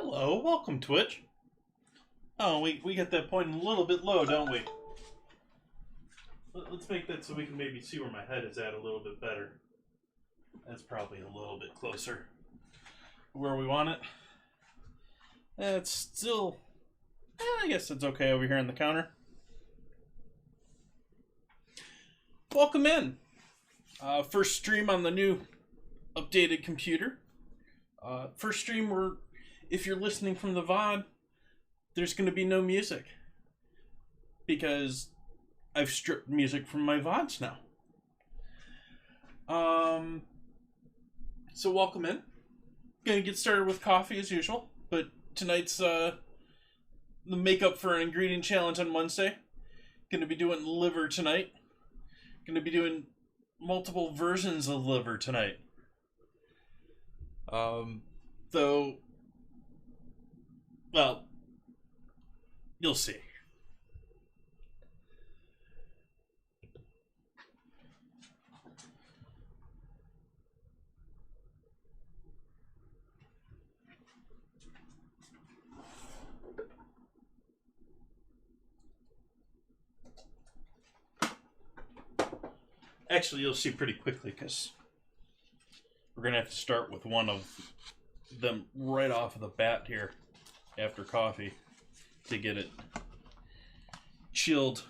Hello, welcome Twitch. Oh, we get that point a little bit low, don't we? Let's make that so we can maybe see where my head is at a little bit better. That's probably a little bit closer where we want it. It's still, I guess it's okay over here on the counter. Welcome in. First stream on the new updated computer. First stream where, if you're listening from the VOD, there's going to be no music. Because I've stripped music from my VODs now. So welcome in. Gonna get started with coffee as usual, but tonight's the makeup for an ingredient challenge on Wednesday. Gonna be doing liver tonight. Gonna be doing multiple versions of liver tonight. Though, well, you'll see. Actually, you'll see pretty quickly because we're going to have to start with one of them right off of the bat here after coffee. to get it chilled.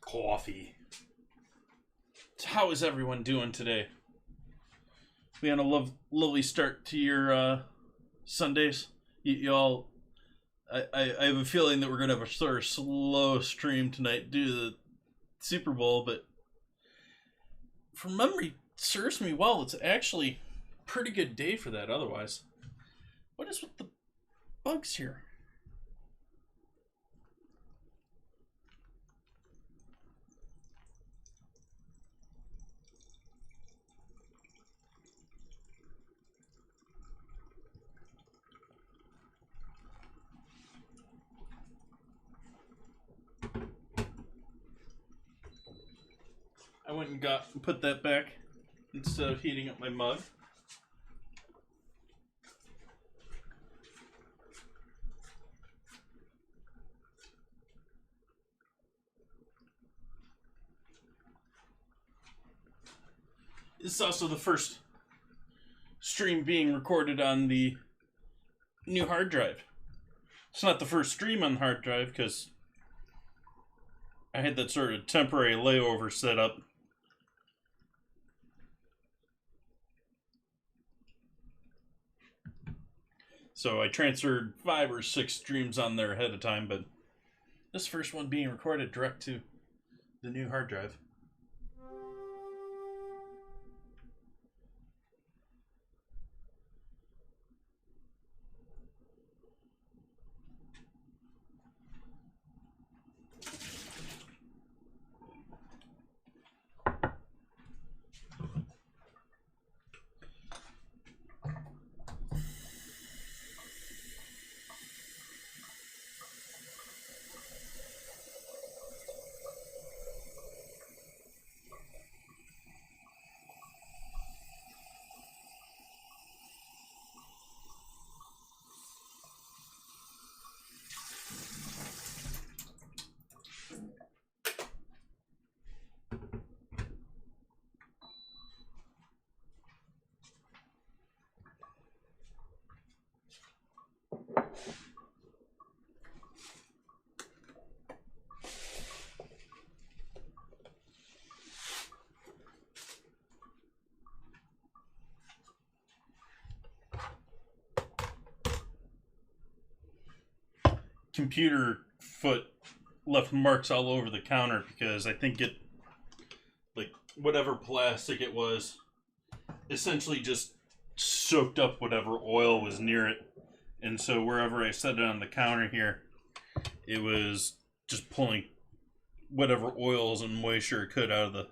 Coffee. So how is everyone doing today? We had a lovely start to your Sundays. Y'all, I have a feeling that we're gonna have a sort of slow stream tonight due to the Super Bowl, but from memory serves me well. It's actually a pretty good day for that. Otherwise, what is with the bugs here? I went and put that back instead of heating up my mug. This is also the first stream being recorded on the new hard drive. It's not the first stream on the hard drive because I had that sort of temporary layover set up. So I transferred 5 or 6 streams on there ahead of time, but this first one being recorded direct to the new hard drive. Computer foot left marks all over the counter because I think it, like, whatever plastic it was, essentially just soaked up whatever oil was near it. And so wherever I set it on the counter here, it was just pulling whatever oils and moisture it could out of the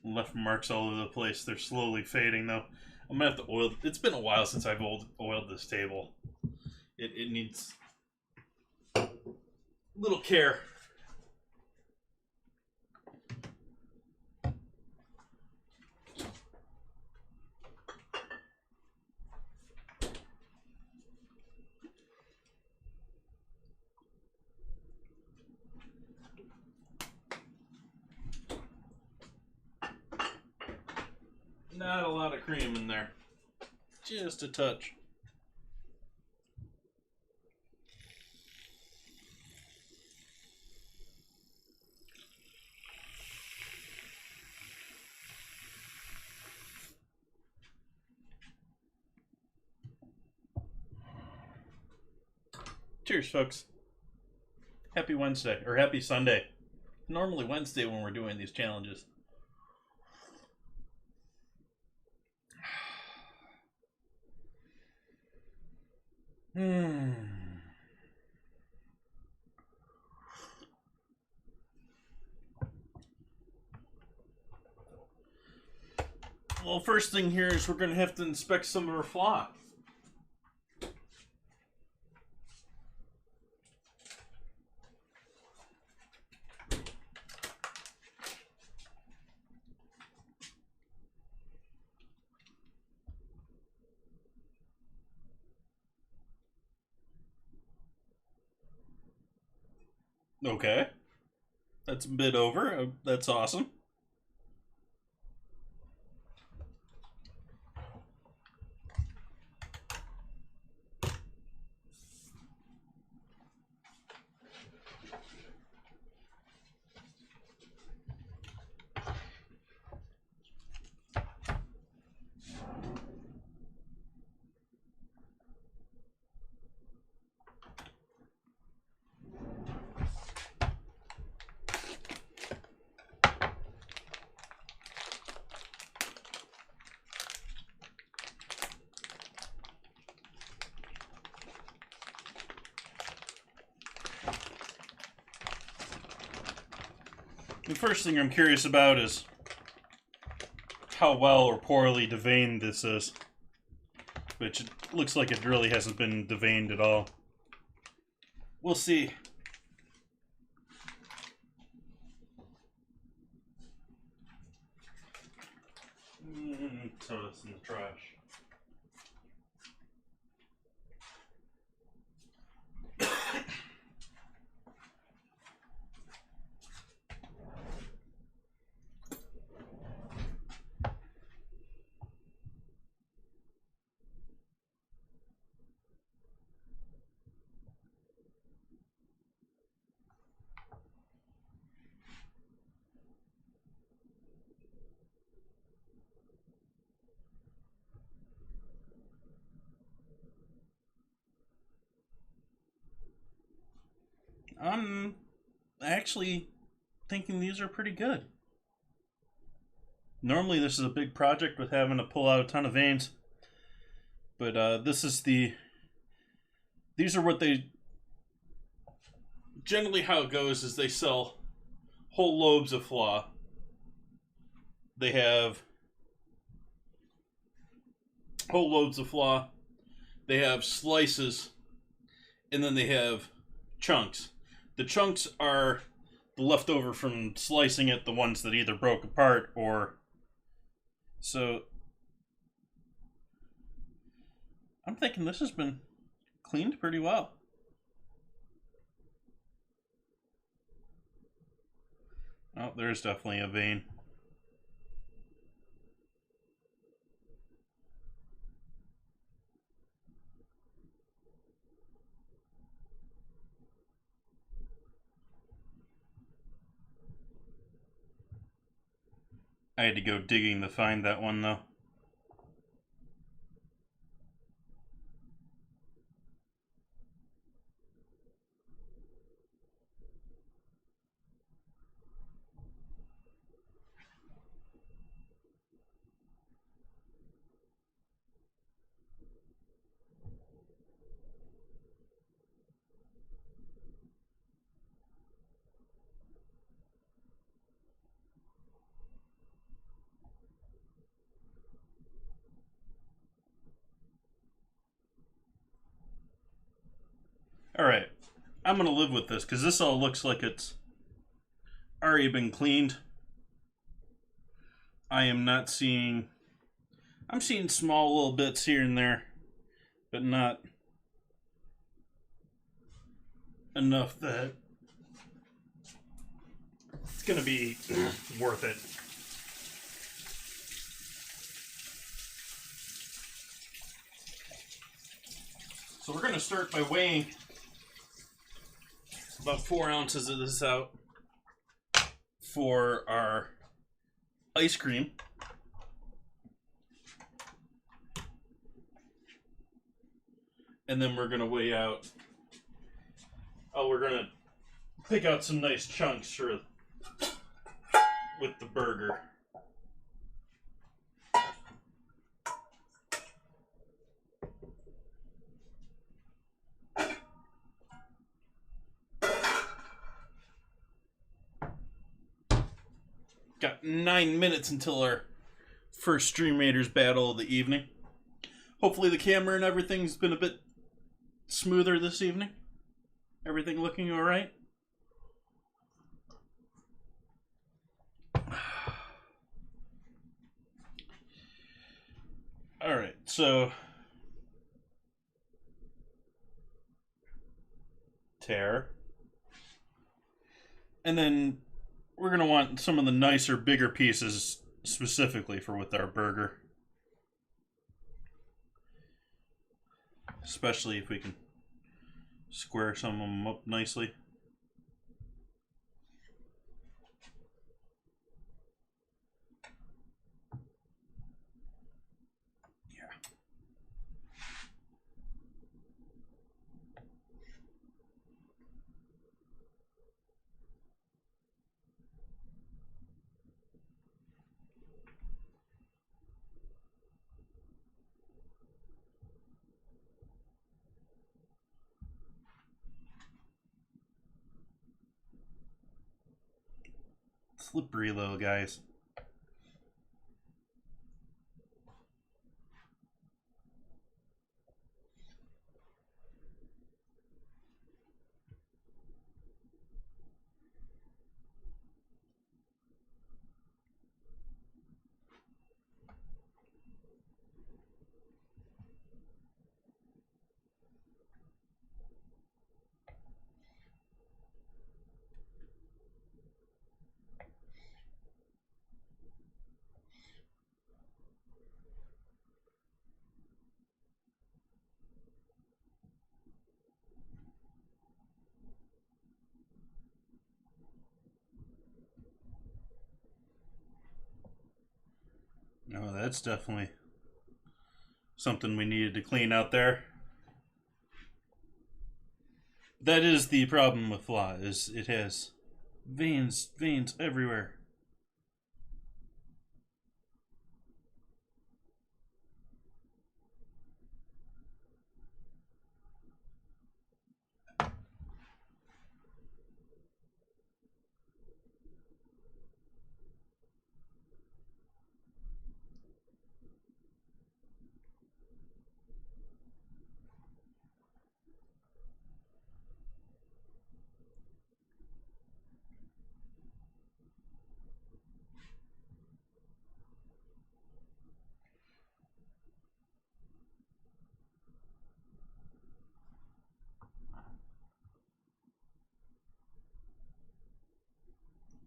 left marks all over the place. They're slowly fading though. I'm gonna have to oil. It's been a while since I've oiled this table. It needs little care. Not a lot of cream in there. Just a touch. Cheers, folks. Happy Wednesday, or happy Sunday. Normally Wednesday when we're doing these challenges. Hmm. Well, first thing here is we're going to have to inspect some of our flaw. Okay. That's a bit over. That's awesome. The first thing I'm curious about is how well or poorly deveined this is. Which it looks like it really hasn't been deveined at all. We'll see. Throw this in the trash. I'm actually thinking these are pretty good. Normally this is a big project with having to pull out a ton of veins. But this is the... These are what they... Generally how it goes is they sell whole lobes of flaw. They have whole loads of flaw. They have slices. And then they have chunks. The chunks are the leftover from slicing it, the ones that either broke apart or... So... I'm thinking this has been cleaned pretty well. Oh, there's definitely a vein. I had to go digging to find that one, though. Alright, I'm going to live with this, because this all looks like it's already been cleaned. I am not seeing... I'm seeing small little bits here and there, but not enough that it's going to be worth it. So we're going to start by weighing about 4 ounces of this out for our ice cream. And then we're going to weigh out... Oh, we're going to pick out some nice chunks for with the burger. Got 9 minutes until our first Stream Raiders battle of the evening. Hopefully the camera and everything's been a bit smoother this evening. Everything looking alright? Alright, so tear. And then we're going to want some of the nicer, bigger pieces specifically for with our burger. Especially if we can square some of them up nicely. Slippery little guys. Oh, that's definitely something we needed to clean out there. That is the problem with flaw, is it has veins everywhere.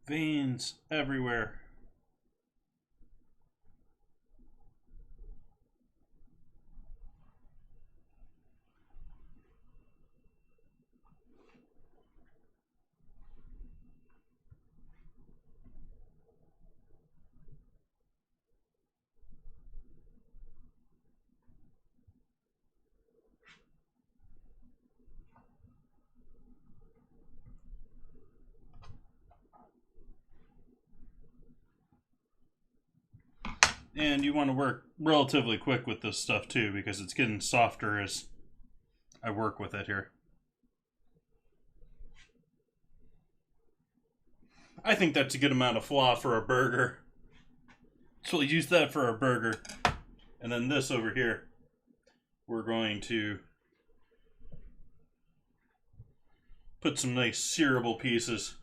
Veins everywhere. And you want to work relatively quick with this stuff too, because it's getting softer as I work with it here. I think that's a good amount of flaw for a burger. So we'll use that for our burger. And then this over here, we're going to put some nice searable pieces.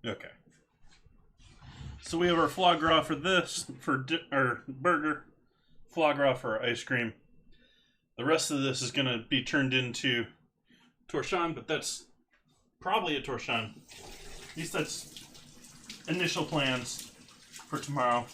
Okay. So we have our foie gras for this, for our burger, foie gras for our ice cream. The rest of this is going to be turned into torchon, but that's probably a torchon. At least that's initial plans for tomorrow.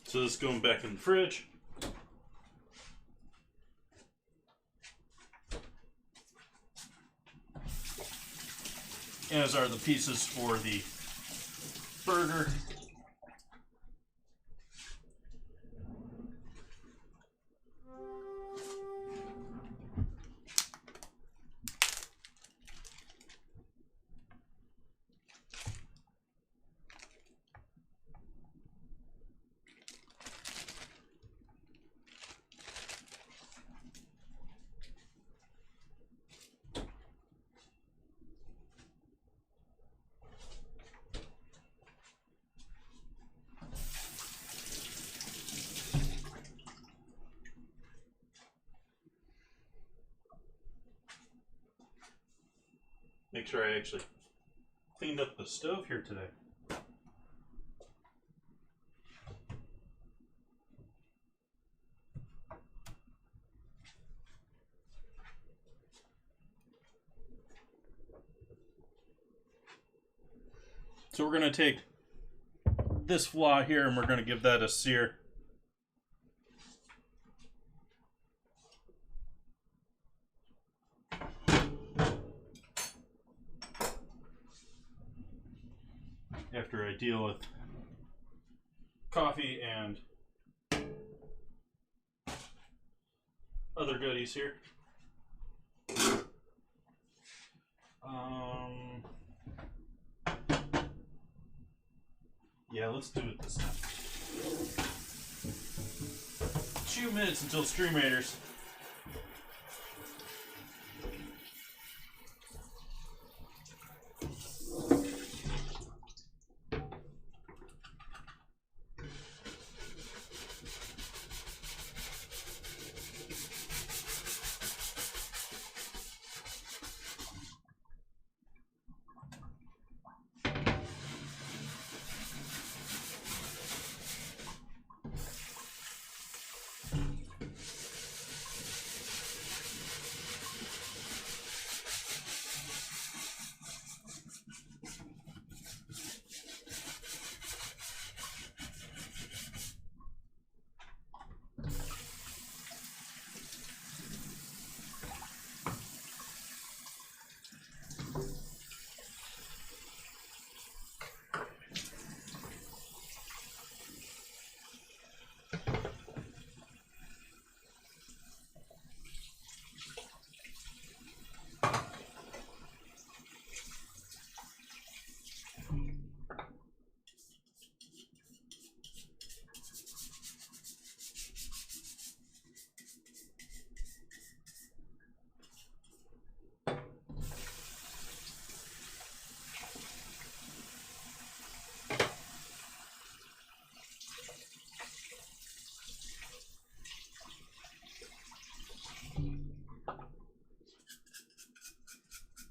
So this is going back in the fridge. As are the pieces for the burger. Make sure I actually cleaned up the stove here today. So we're going to take this flaw here and we're going to give that a sear. After I deal with coffee and other goodies here. Yeah, let's do it this time. 2 minutes until Stream Raiders.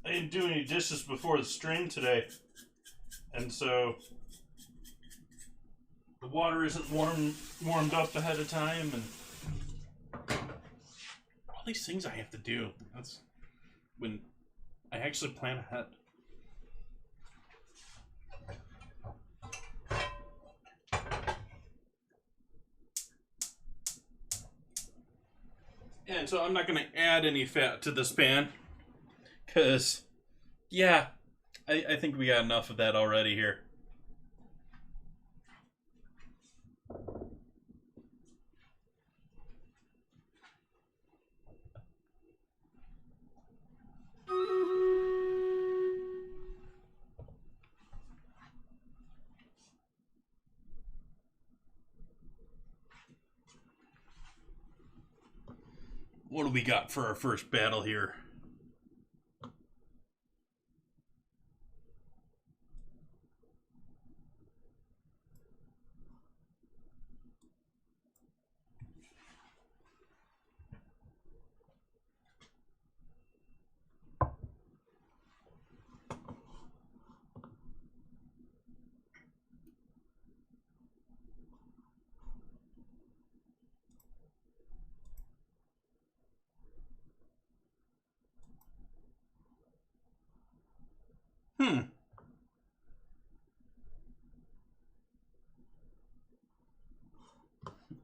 I didn't do any dishes before the stream today, and so the water isn't warmed up ahead of time, and all these things I have to do. That's when I actually plan ahead. And so I'm not going to add any fat to this pan. Because, yeah, I think we got enough of that already here. What do we got for our first battle here?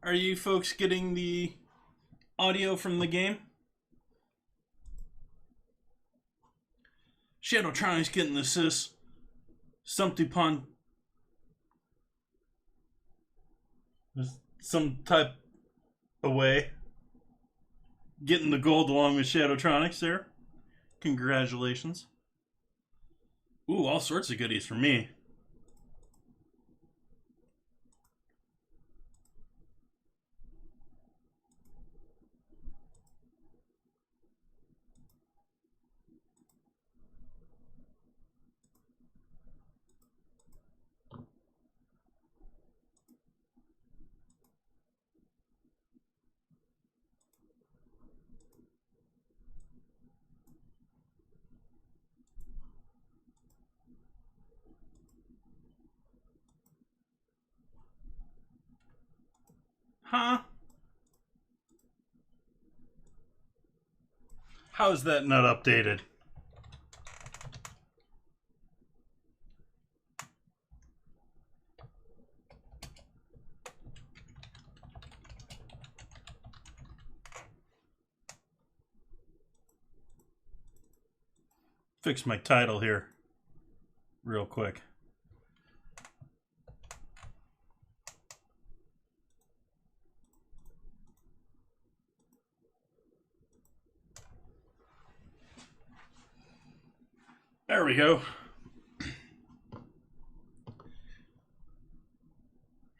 Are you folks getting the audio from the game? Shadowtronics getting the assist. Something upon some type of way. Getting the gold along with Shadowtronics there. Congratulations. Ooh, all sorts of goodies for me. Huh? How is that not updated? Fix my title here real quick. There we go.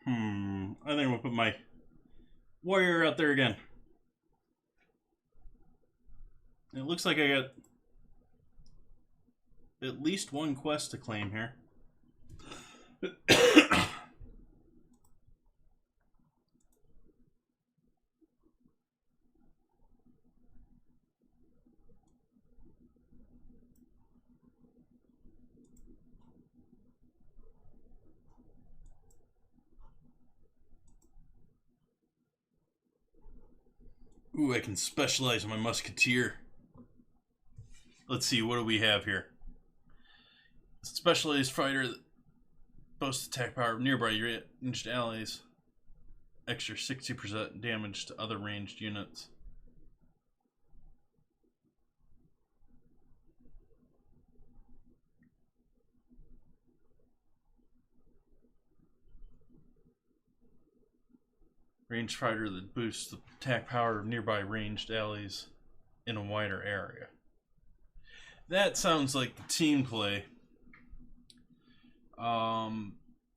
I think I'm gonna put my warrior out there again. It looks like I got at least one quest to claim here. Ooh, I can specialize in my musketeer. Let's see, what do we have here? Specialized fighter that boasts attack power of nearby ranged allies. Extra 60% damage to other ranged units. Ranged fighter that boosts the attack power of nearby ranged allies in a wider area. That sounds like the team play.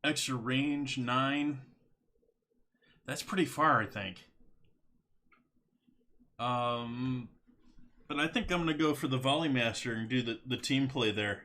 Extra range 9. That's pretty far, I think. But I think I'm gonna go for the Volley Master and do the team play there.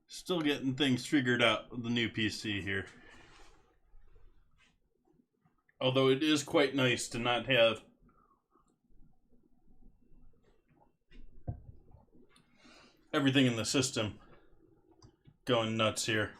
Still getting things figured out with the new PC here. Although it is quite nice to not have everything in the system going nuts here.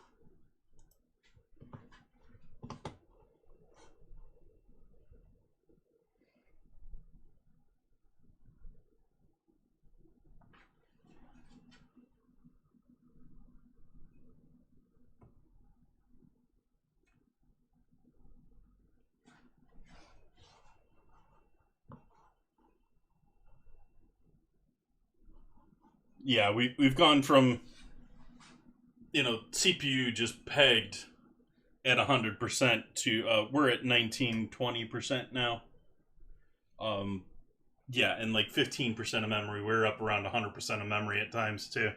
Yeah, we've gone from, CPU just pegged at 100% to we're at 19-20% now. Yeah, and like 15% of memory. We're up around 100% of memory at times too.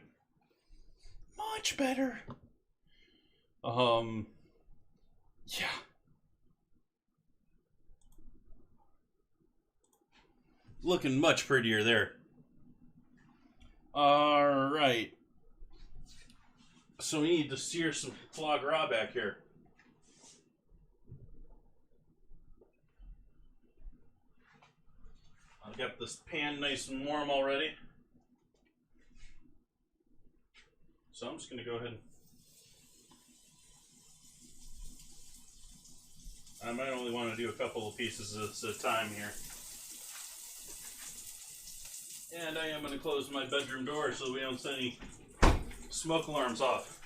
Much better. Yeah. Looking much prettier there. Alright. So we need to sear some foie gras back here. Got this pan nice and warm already. So I'm just going to go ahead and I might only want to do a couple of pieces at a time here. And I am going to close my bedroom door so we don't set any smoke alarms off.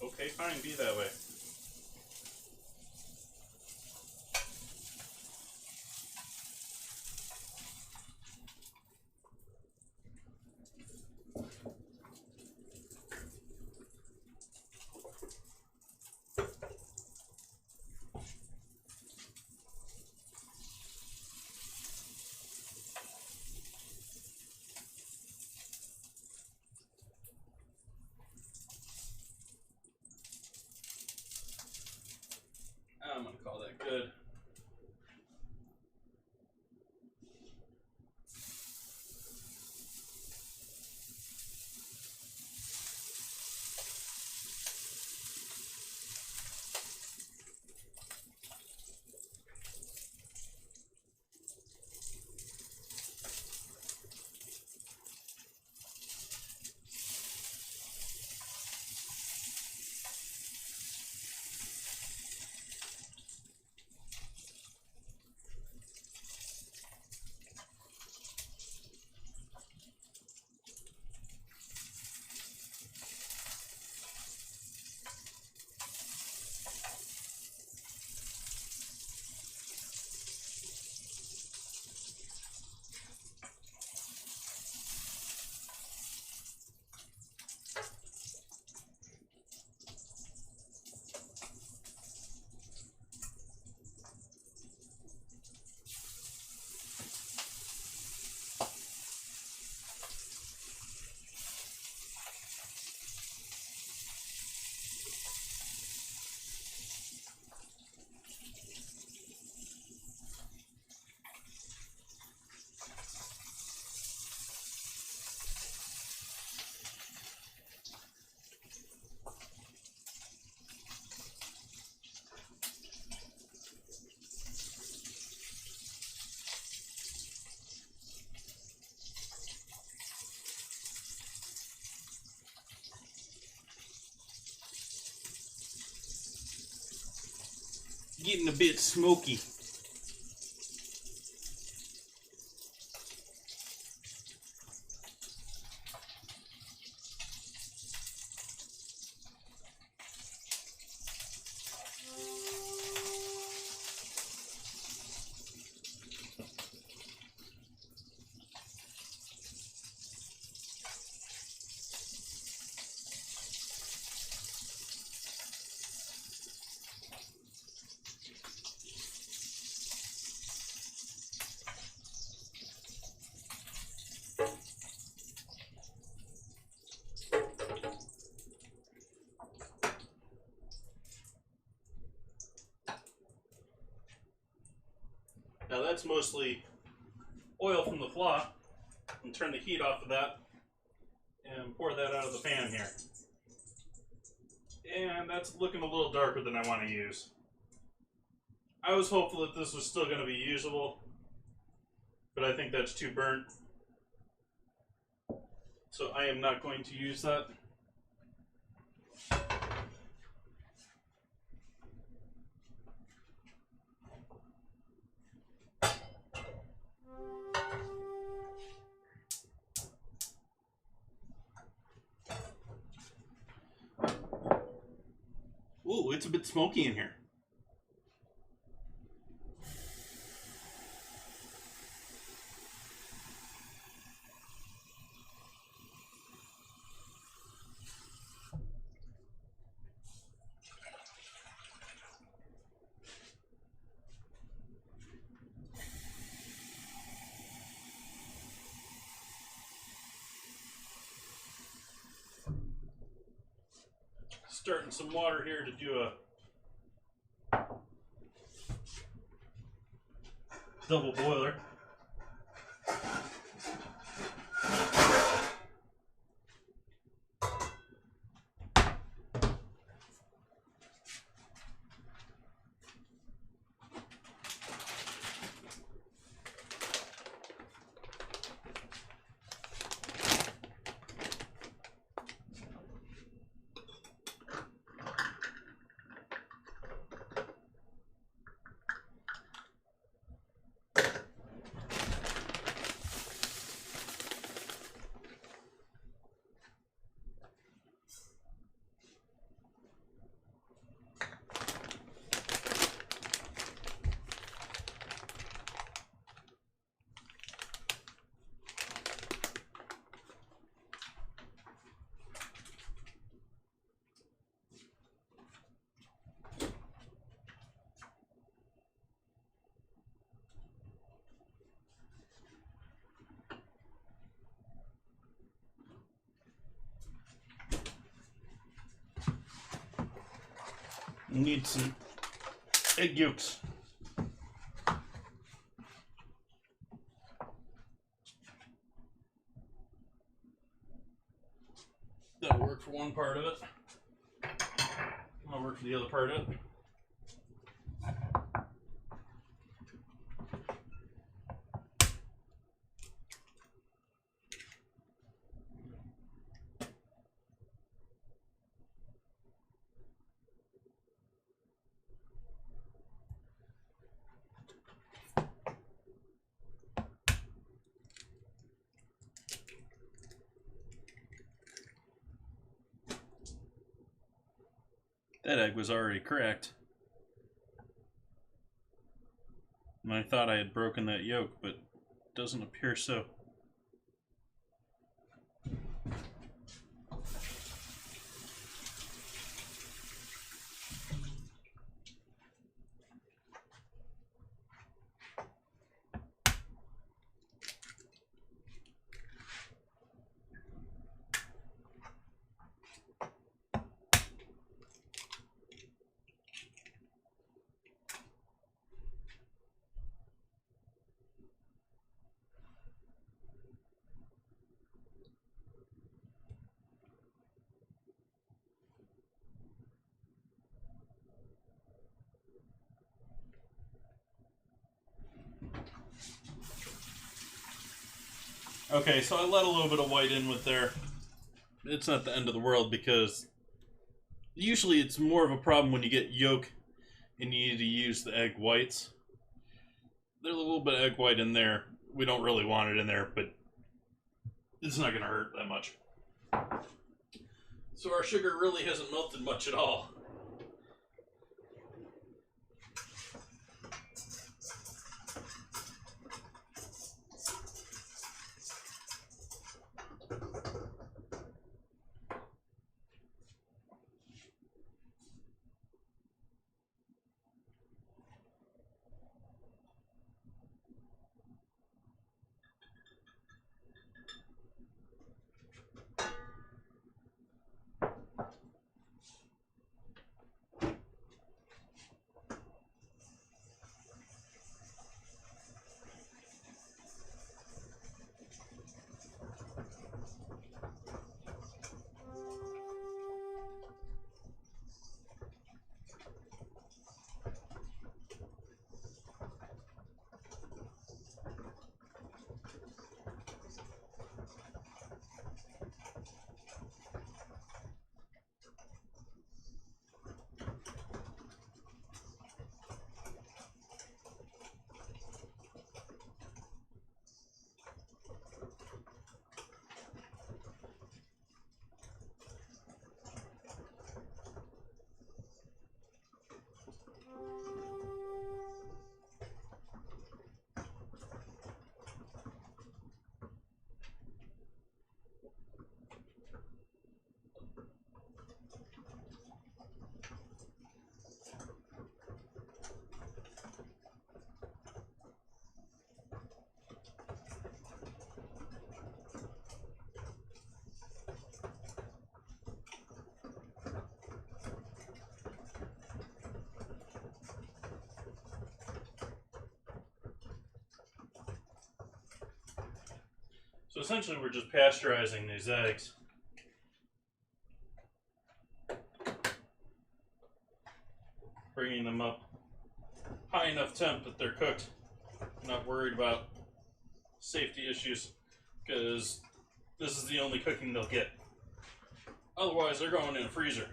Okay, fine, be that way. I'm going to call that good. Getting a bit smoky. Now that's mostly oil from the flaw. And turn the heat off of that and pour that out of the pan here. And that's looking a little darker than I want to use. I was hopeful that this was still going to be usable, but I think that's too burnt. So I am not going to use that. Ooh, it's a bit smoky in here. starting some water here to do a double boiler. Need some egg yolks. That'll work for one part of it. That'll work for the other part of it. That egg was already cracked. And I thought I had broken that yolk, but it doesn't appear so. Okay, so I let a little bit of white in with there. It's not the end of the world because usually it's more of a problem when you get yolk and you need to use the egg whites. There's a little bit of egg white in there. We don't really want it in there, but it's not going to hurt that much. So our sugar really hasn't melted much at all. So essentially we're just pasteurizing these eggs. Bringing them up high enough temp that they're cooked. I'm not worried about safety issues because this is the only cooking they'll get. Otherwise, they're going in a freezer.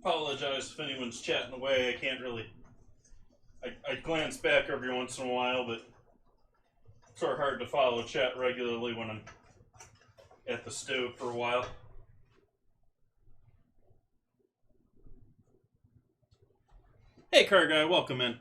Apologize if anyone's chatting away. I can't really. I glance back every once in a while, but it's sort of hard to follow chat regularly when I'm at the stove for a while. Hey, car guy, welcome in.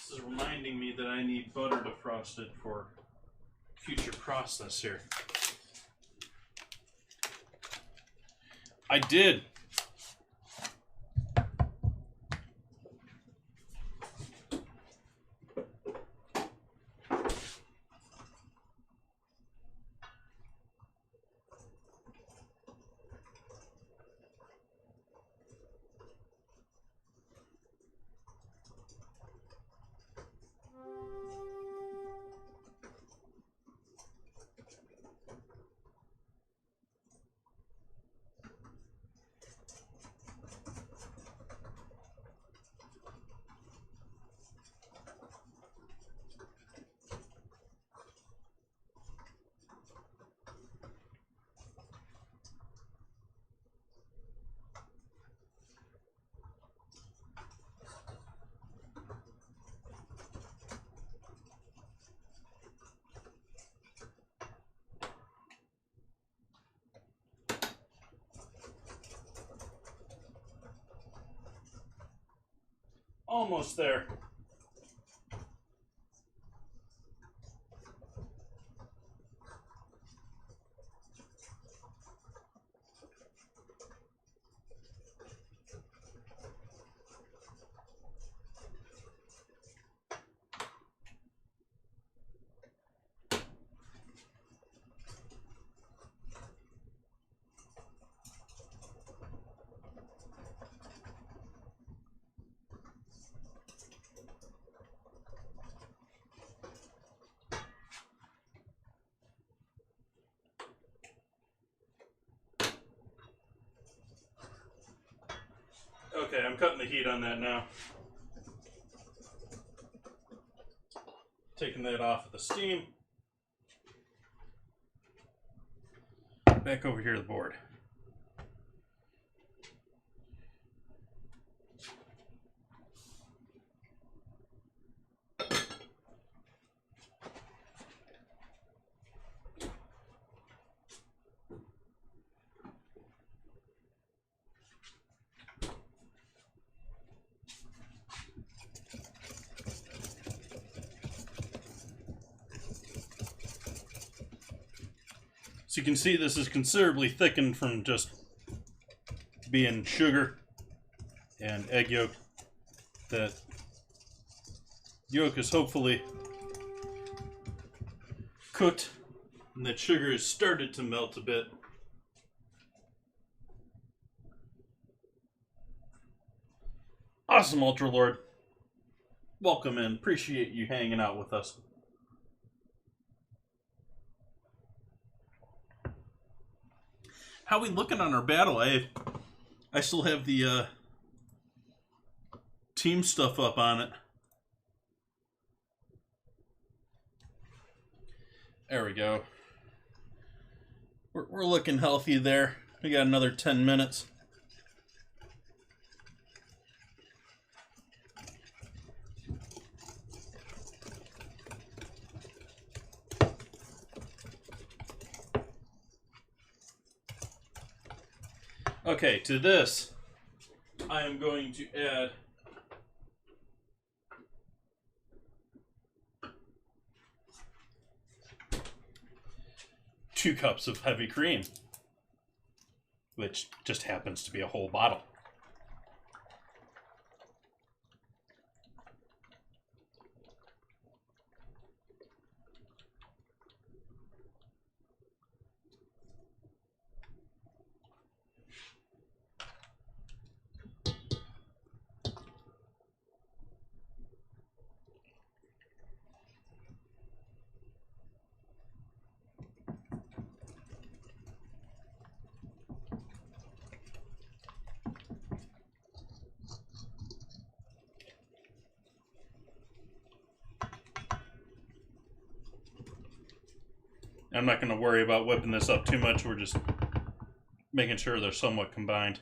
This is reminding me that I need butter defrosted for future process here. I did. Almost there. Okay, I'm cutting the heat on that now. Taking that off of the steam. Back over here to the board. So you can see this is considerably thickened from just being sugar and egg yolk. That yolk is hopefully cooked and that sugar has started to melt a bit. Awesome, Ultra Lord. Welcome in. Appreciate you hanging out with us. How we looking on our battle? I still have the team stuff up on it. There we go. We're looking healthy there. We got another 10 minutes. Okay, to this, I am going to add 2 cups of heavy cream, which just happens to be a whole bottle. I'm not going to worry about whipping this up too much. We're just making sure they're somewhat combined.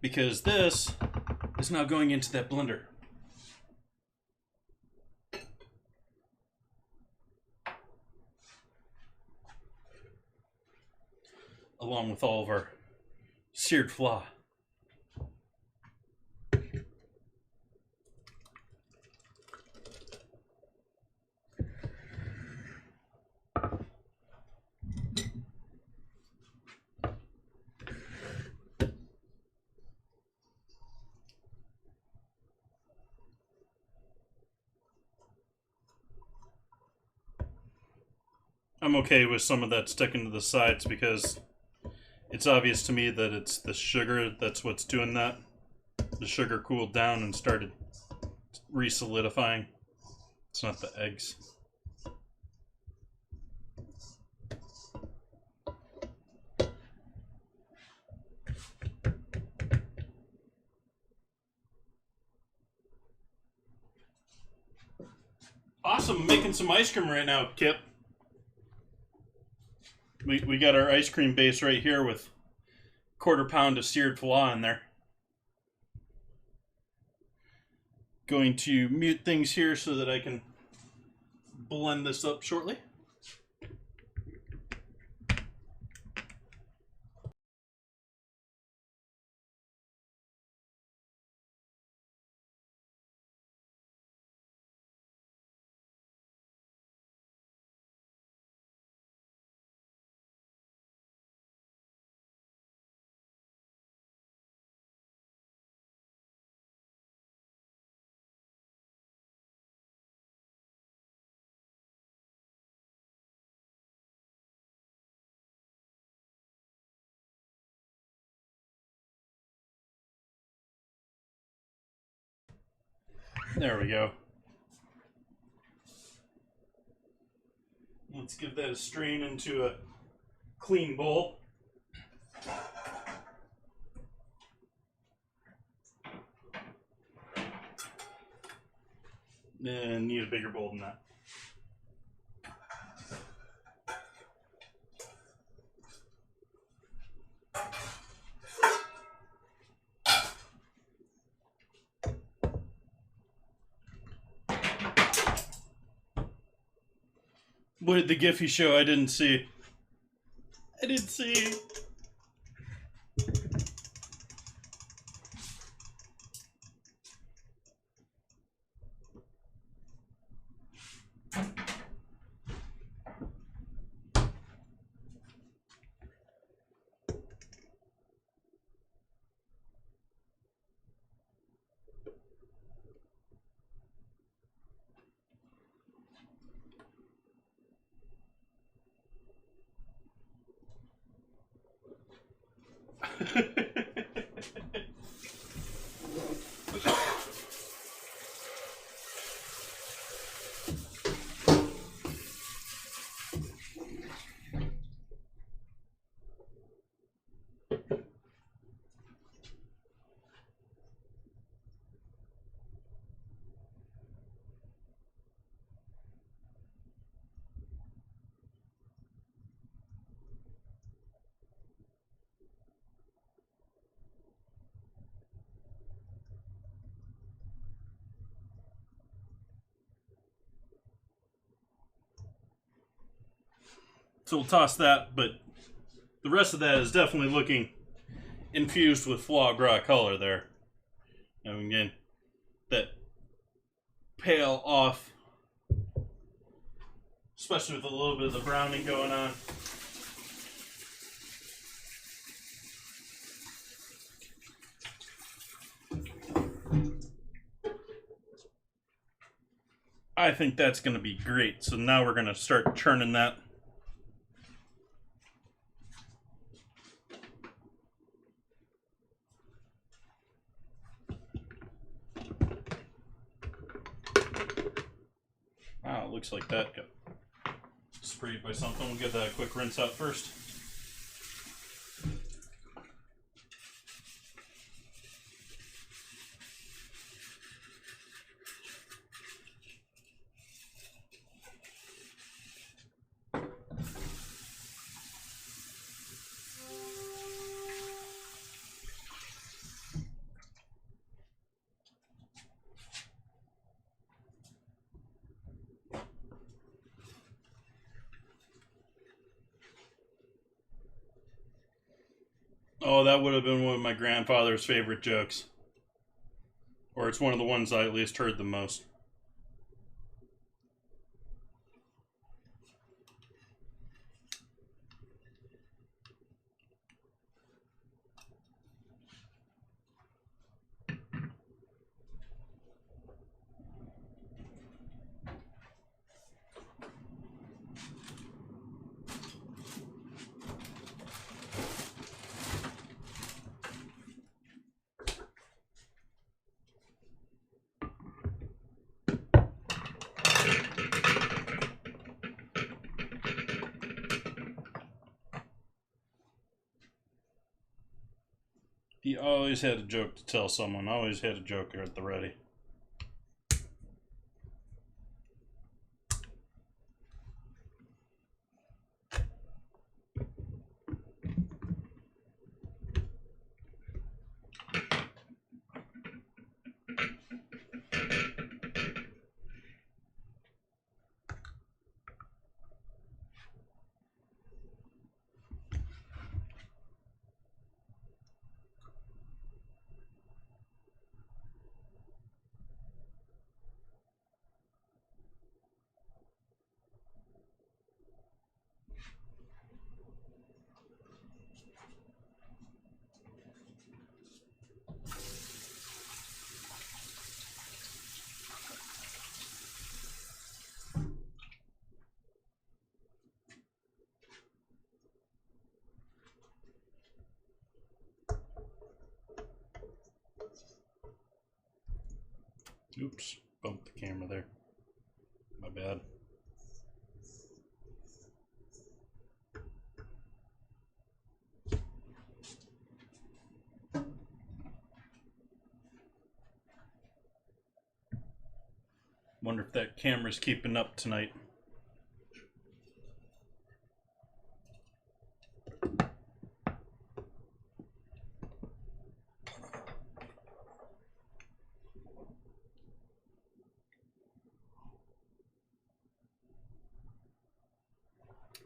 Because this is now going into that blender. Along with all of our seared flan. I'm okay with some of that sticking to the sides because it's obvious to me that it's the sugar that's what's doing that. The sugar cooled down and started re-solidifying. It's not the eggs. Awesome, making some ice cream right now, Kip. We got our ice cream base right here with 1/4 pound of seared flan in there. Going to mute things here so that I can blend this up shortly. There we go. Let's give that a strain into a clean bowl. And need a bigger bowl than that. What did the Giphy show? I didn't see. I didn't see. So we'll toss that, but the rest of that is definitely looking infused with foie gras color there. And again, that pale off, especially with a little bit of the browning going on. I think that's going to be great. So now we're going to start churning that. Wow, it looks like that got sprayed by something. We'll get that a quick rinse out first. Oh, that would have been one of my grandfather's favorite jokes. Or it's one of the ones I at least heard the most. He always had a joke to tell someone. Always had a joke at the ready. Oops, bumped the camera there. My bad. Wonder if that camera's keeping up tonight.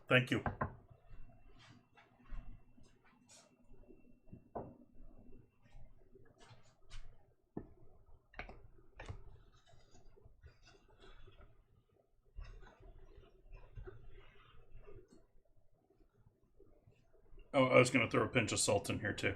Thank you. Oh, I was going to throw a pinch of salt in here too.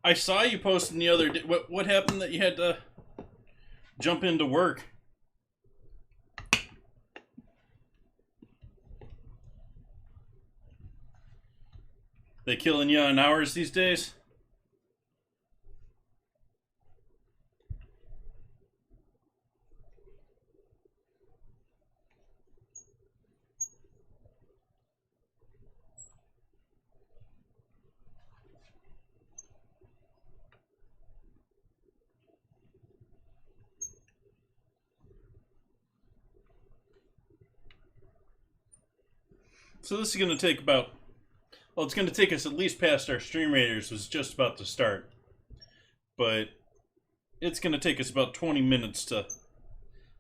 I saw you posting the other day. What happened that you had to jump into work? They killing you on hours these days? So this is going to take about Well, it's going to take us at least past our stream raiders was just about to start. But it's going to take us about 20 minutes to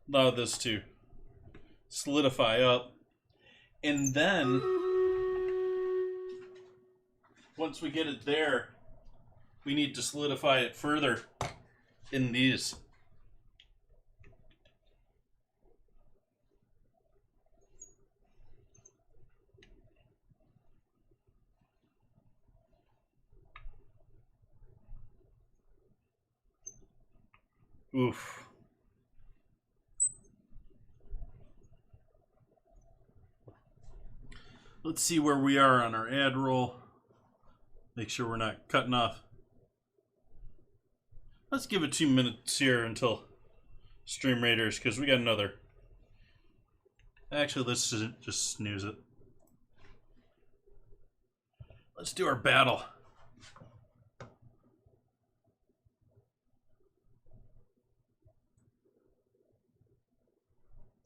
allow this to solidify up. And then, once we get it there, we need to solidify it further in these. Oof. Let's see where we are on our ad roll. Make sure we're not cutting off. Let's give it 2 minutes here until Stream Raiders, because we got another. Actually, let's just snooze it. Let's do our battle.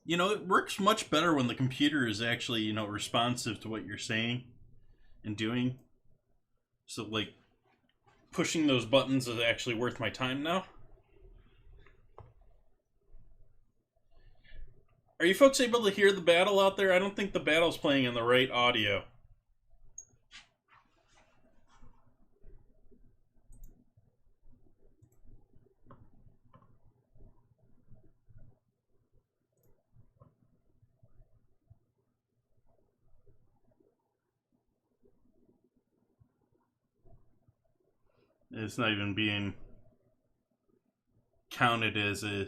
You know, it works much better when the computer is actually, you know, responsive to what you're saying and doing. So, like, pushing those buttons is actually worth my time now. Are you folks able to hear the battle out there? I don't think the battle's playing in the right audio. It's not even being counted as a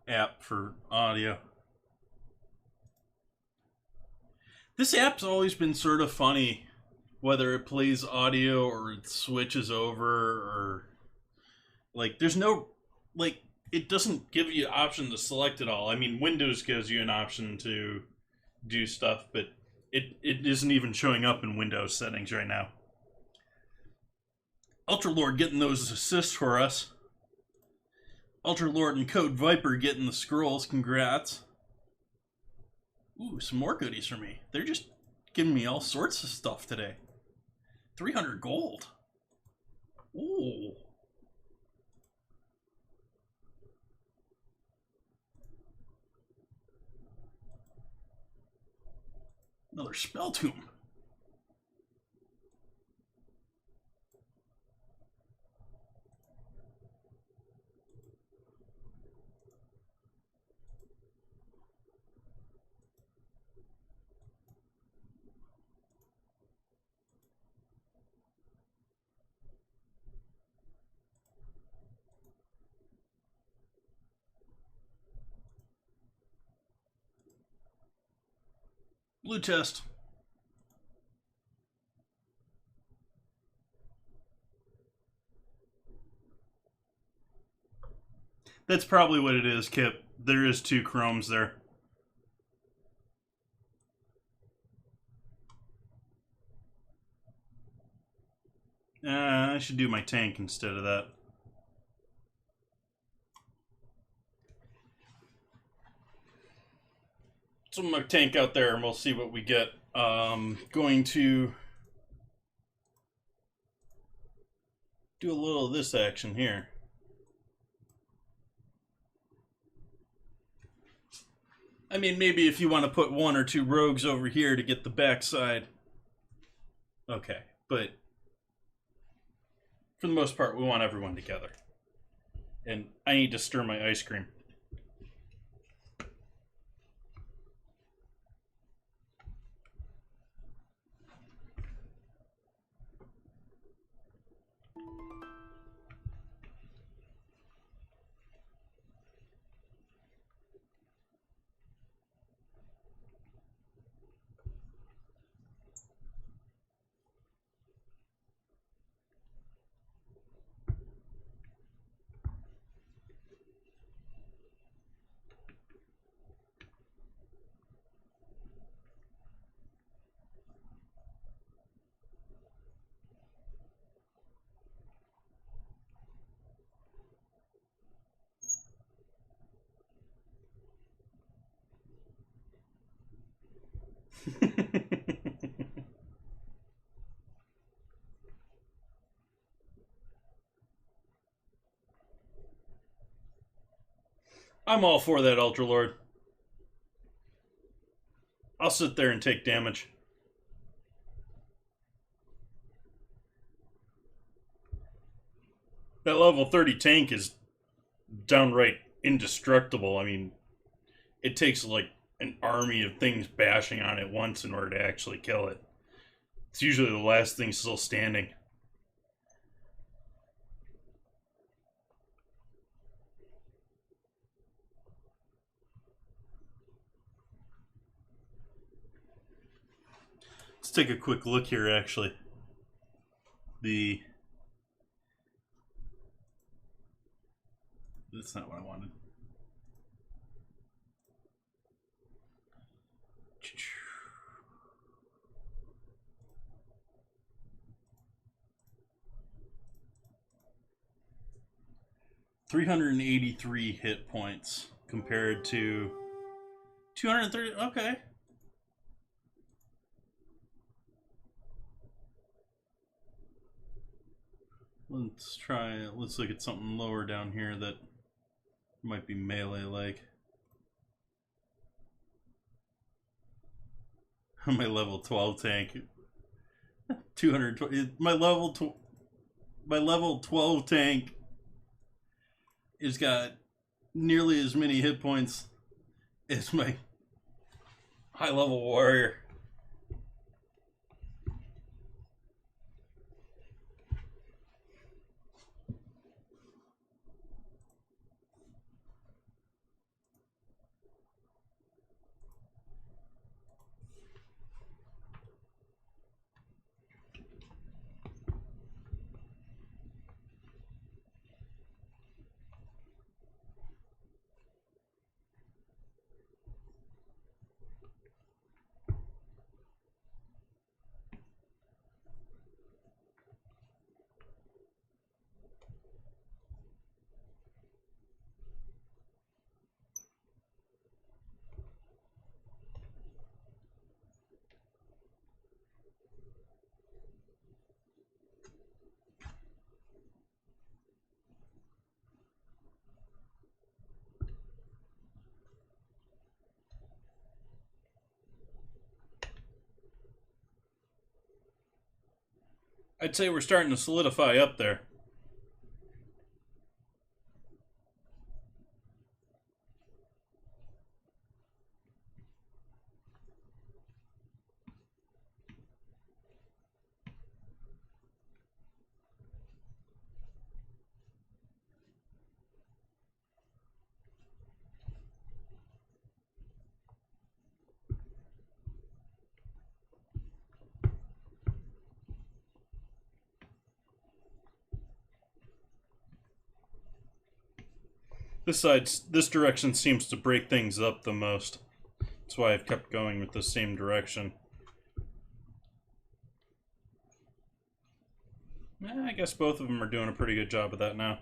app for audio. This app's always been sort of funny, whether it plays audio or it switches over, or like there's no, like, it doesn't give you an option to select it all. I mean, Windows gives you an option to do stuff, but it isn't even showing up in Windows settings right now. Ultralord getting those assists for us. Ultralord and Code Viper getting the scrolls. Congrats. Ooh, some more goodies for me. They're just giving me all sorts of stuff today. 300 gold. Ooh. Another spell tomb. Blue chest. That's probably what it is, Kip. There is 2 chromes there. I should do my tank instead of that. So my tank out there, and we'll see what we get. Going to do a little of this action here. I mean, maybe if you want to put 1 or 2 rogues over here to get the backside. Okay, but for the most part, we want everyone together. And I need to stir my ice cream. I'm all for that, Ultra Lord. I'll sit there and take damage. That level 30 tank is downright indestructible. I mean, it takes like an army of things bashing on it once in order to actually kill it. It's usually the last thing still standing. Let's take a quick look here, actually. That's not what I wanted. $383 hit points compared to 230. Okay. Let's look at something lower down here that might be melee like. My level 12 tank. 220. My level 12 tank has got nearly as many hit points as my high level warrior. I'd say we're starting to solidify up there. This direction seems to break things up the most. That's why I've kept going with the same direction. I guess both of them are doing a pretty good job of that now.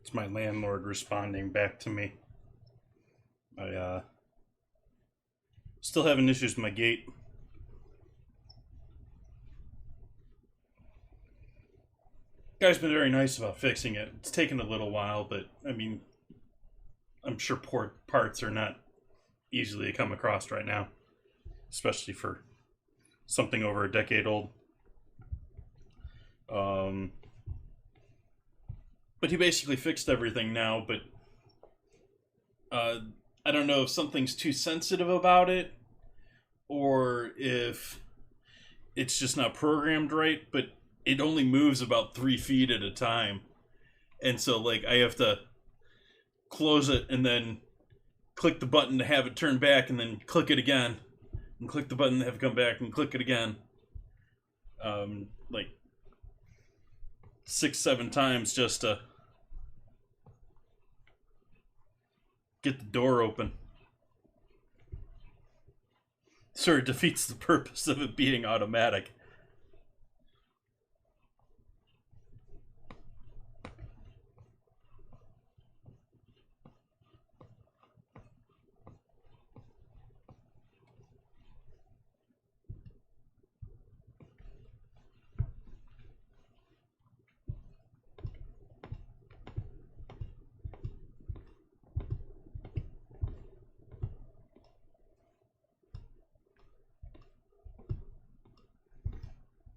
It's my landlord responding back to me. I still having issues with my gate. Guy's been very nice about fixing it. It's taken a little while, but I mean, I'm sure parts are not easily to come across right now, especially for something over a decade old. But he basically fixed everything now, but I don't know if something's too sensitive about it or if it's just not programmed right, but it only moves about 3 feet at a time. And so, like, I have to close it and then click the button to have it turn back and then click it again. And click the button to have it come back and click it again. Like 6, 7 times just to get the door open. Sort of defeats the purpose of it being automatic.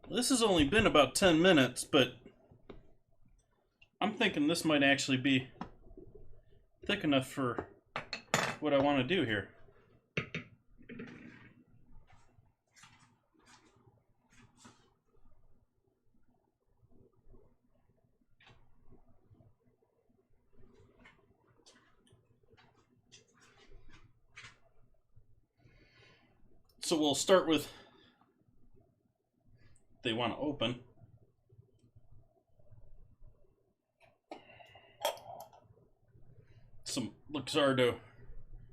This has only been about 10 minutes, but I'm thinking this might actually be thick enough for what I want to do here. So we'll start with they want to open. Some Luxardo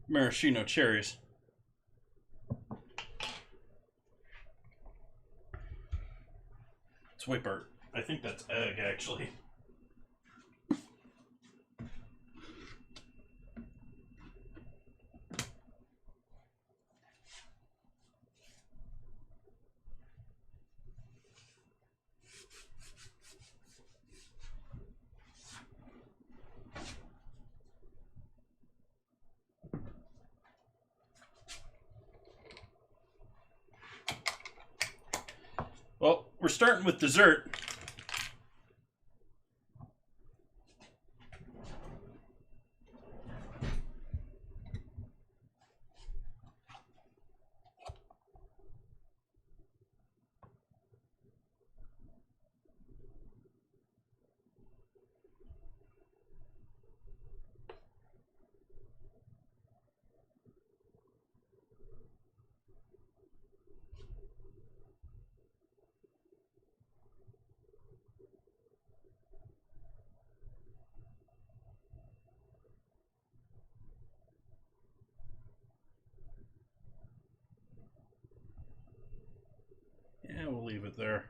maraschino cherries. It's white part. I think that's egg, actually. Well, we're starting with dessert. Yeah, we'll leave it there.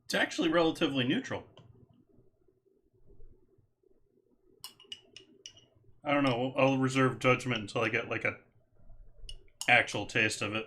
It's actually relatively neutral. I don't know. I'll reserve judgment until I get like a actual taste of it.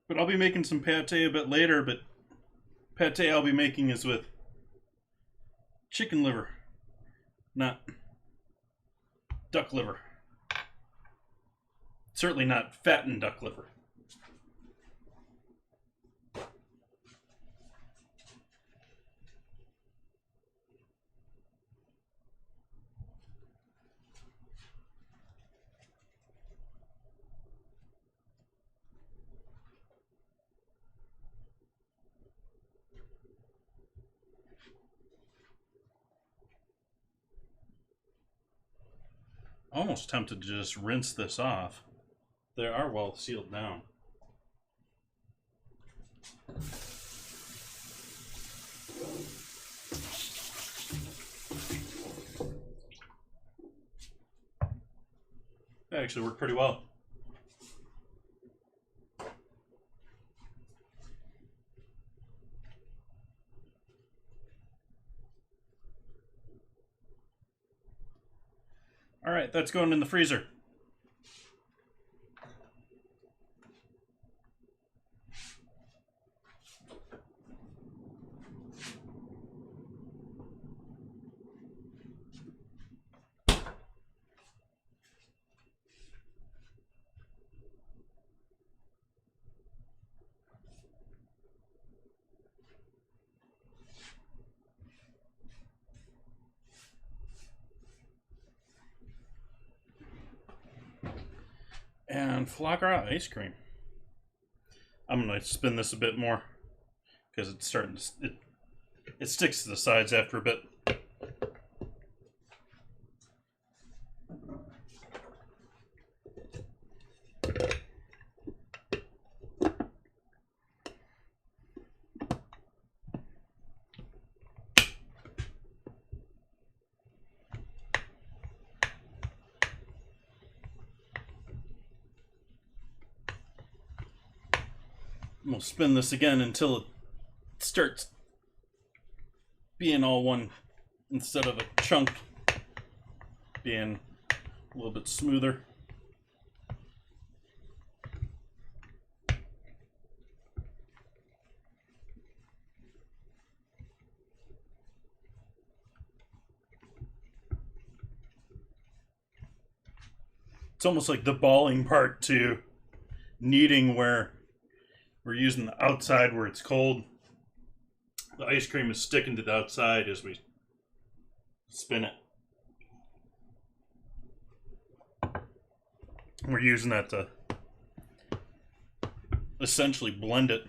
But I'll be making some pate a bit later, but pate I'll be making is with chicken liver, not duck liver. Certainly not fattened duck liver. Almost tempted to just rinse this off. They are well sealed down. They actually work pretty well. All right, that's going in the freezer. And foie gras ice cream. I'm gonna spin this a bit more because it's starting to it sticks to the sides after a bit. We'll spin this again until it starts being all one instead of a chunk being a little bit smoother. It's almost like the balling part to kneading where we're using the outside where it's cold. The ice cream is sticking to the outside as we spin it. We're using that to essentially blend it.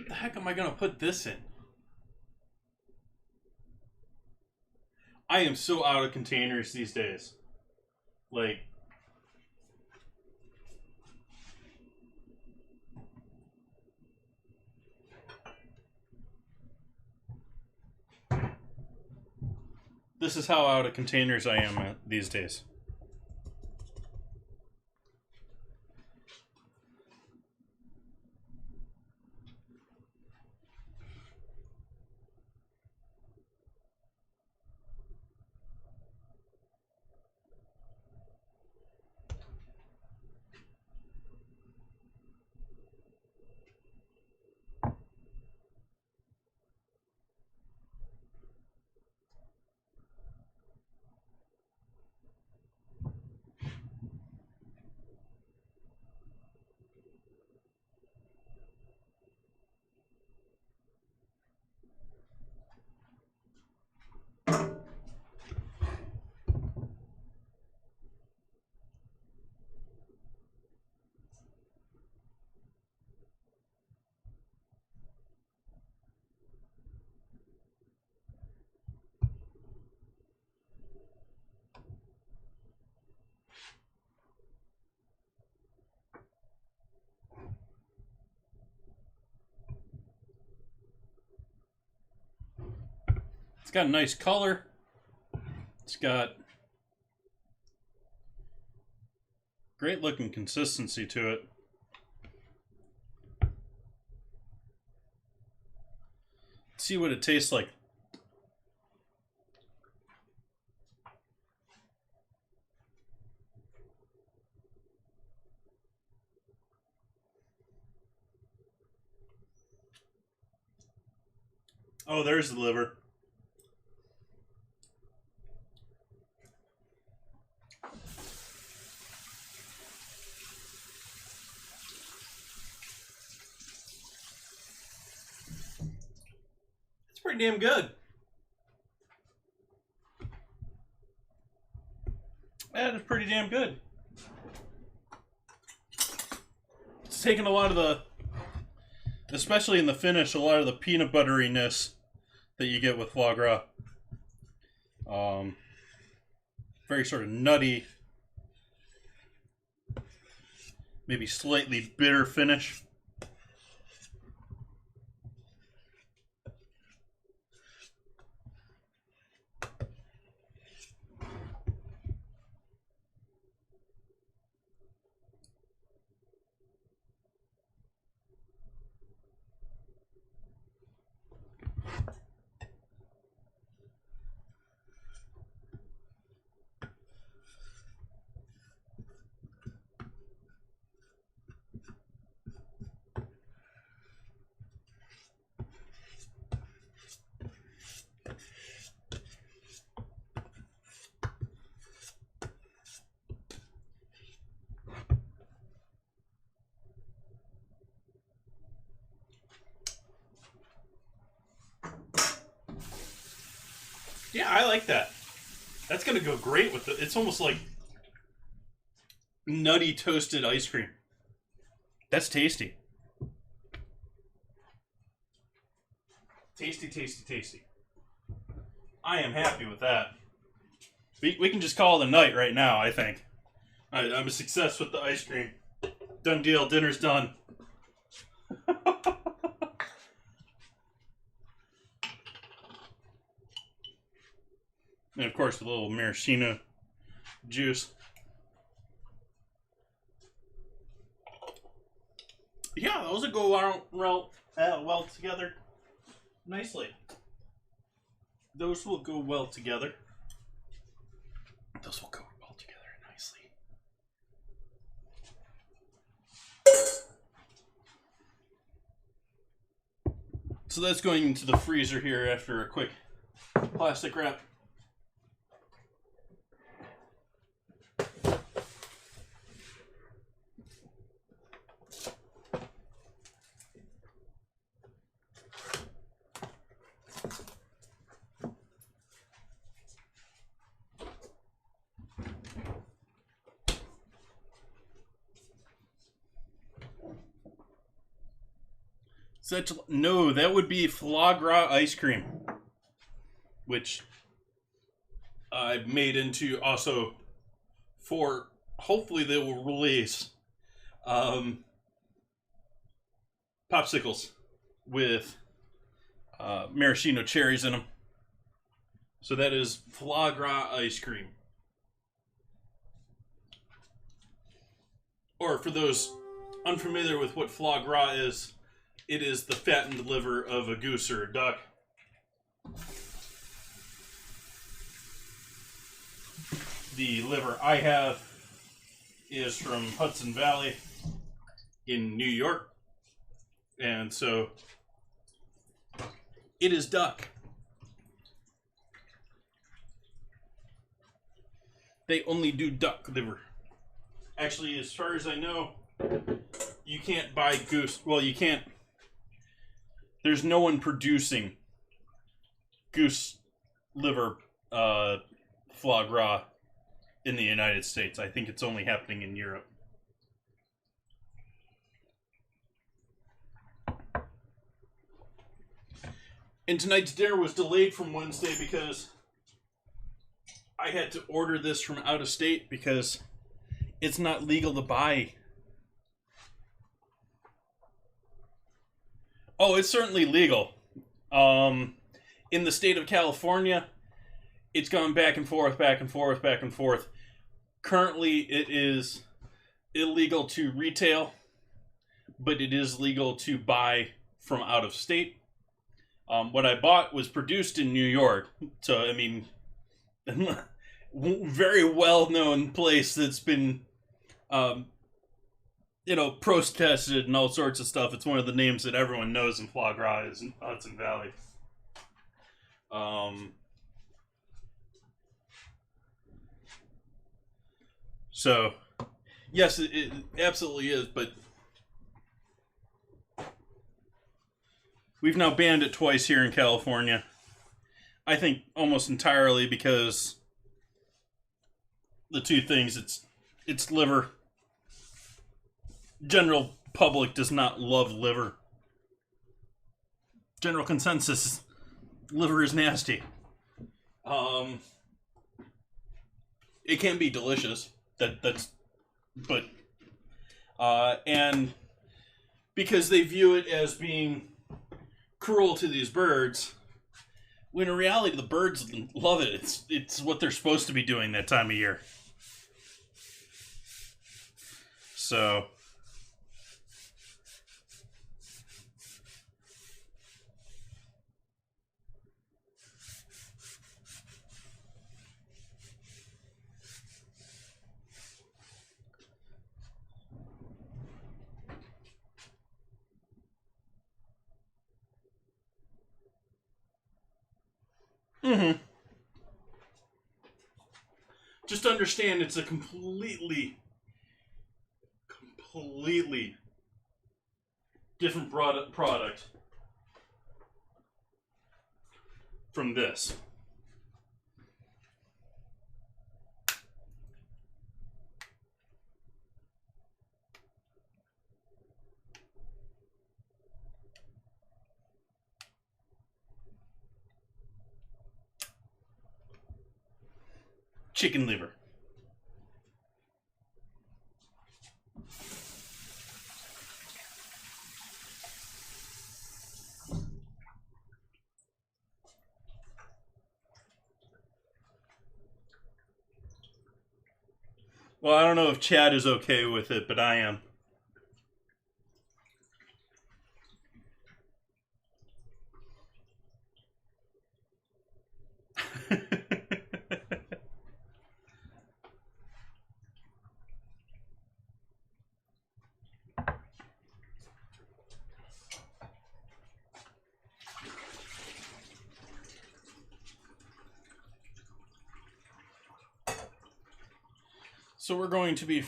The heck am I gonna put this in? I am so out of containers these days. Like, This is how out of containers I am these days. It's got a nice color. It's got great looking consistency to it. Let's see what it tastes like. Oh, there's the liver. It's pretty damn good. That is pretty damn good. It's taken a lot of the, especially in the finish, a lot of the peanut butteriness that you get with foie gras. Very sort of nutty, maybe slightly bitter finish. Yeah, I like that. That's gonna go great with it. It's almost like nutty toasted ice cream. That's tasty. Tasty, tasty, tasty. I am happy with that. We can just call it a night right now, I think. I'm a success with the ice cream. Done deal. Dinner's done. And of course, the little maraschino juice. Yeah, those will go well together nicely. Those will go well together. Those will go well together nicely. So that's going into the freezer here after a quick plastic wrap. No, that would be foie gras ice cream, which I've made into also for, hopefully they will release popsicles with maraschino cherries in them. So that is foie gras ice cream. Or for those unfamiliar with what foie gras is, it is the fattened liver of a goose or a duck. The liver I have is from Hudson Valley in New York. And so it is duck. They only do duck liver. Actually, as far as I know, you can't buy goose. Well, you can't. There's no one producing goose liver foie gras in the United States. I think it's only happening in Europe. And tonight's dinner was delayed from Wednesday because I had to order this from out of state because it's not legal to buy. Oh, it's certainly legal. In the state of California, it's gone back and forth, back and forth, back and forth. Currently, it is illegal to retail, but it is legal to buy from out of state. What I bought was produced in New York, so I mean, very well-known place that's been, protested and all sorts of stuff. It's one of the names that everyone knows in foie gras is in Hudson Valley. So, yes, it absolutely is, but we've now banned it twice here in California. I think almost entirely because the two things, it's liver. General public does not love liver. General consensus, liver is nasty. It can be delicious. And because they view it as being cruel to these birds, when in reality the birds love it. It's what they're supposed to be doing that time of year. So just understand it's a completely different product from this. Chicken liver. Well, I don't know if Chad is okay with it, but I am. So we're going to be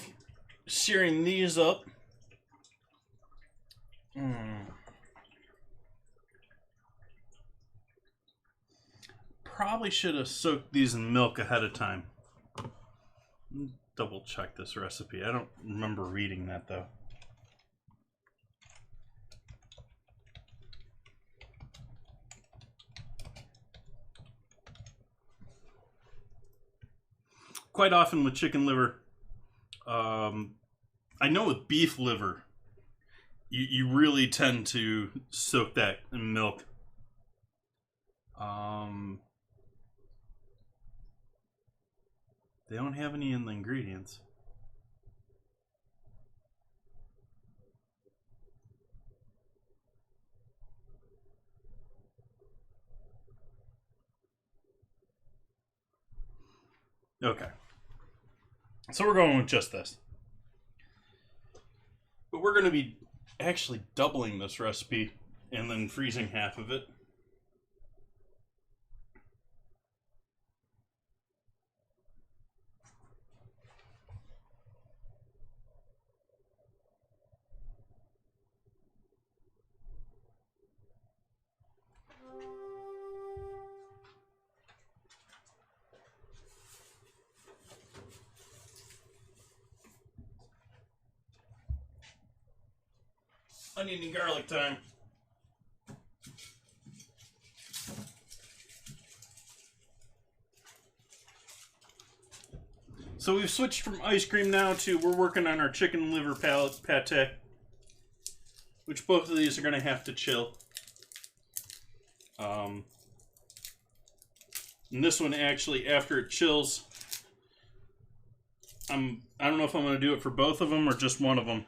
searing these up. Probably should have soaked these in milk ahead of time. Double check this recipe. I don't remember reading that though. Quite often with chicken liver, I know with beef liver, you really tend to soak that in milk. They don't have any in the ingredients. Okay. So we're going with just this. But we're going to be actually doubling this recipe and then freezing half of it. Onion and garlic time. So we've switched from ice cream now to we're working on our chicken liver pate, which both of these are going to have to chill. And this one actually, after it chills, I don't know if I'm going to do it for both of them or just one of them,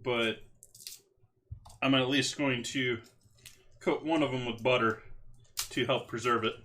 but I'm at least going to coat one of them with butter to help preserve it.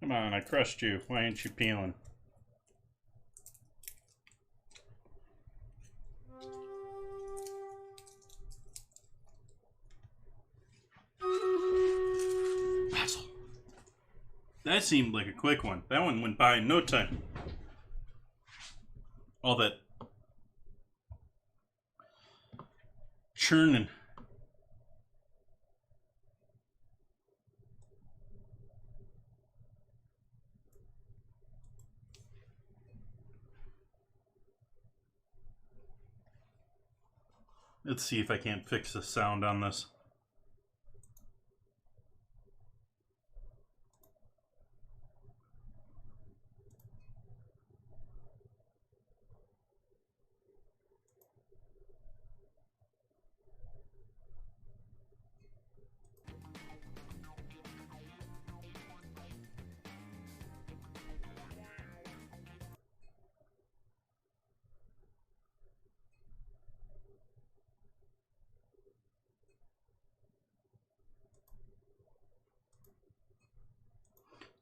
Come on, I crushed you. Why ain't you peeling? That seemed like a quick one. That one went by in no time. All that churning. Let's see if I can't fix the sound on this.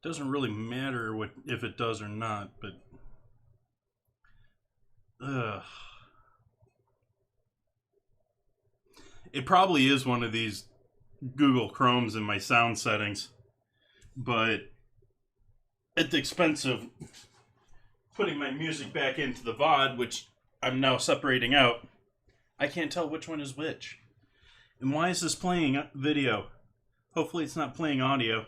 Doesn't really matter what if it does or not, but it probably is one of these Google Chromes in my sound settings, but at the expense of putting my music back into the VOD, which I'm now separating out, I can't tell which one is which. And why is this playing video? Hopefully it's not playing audio.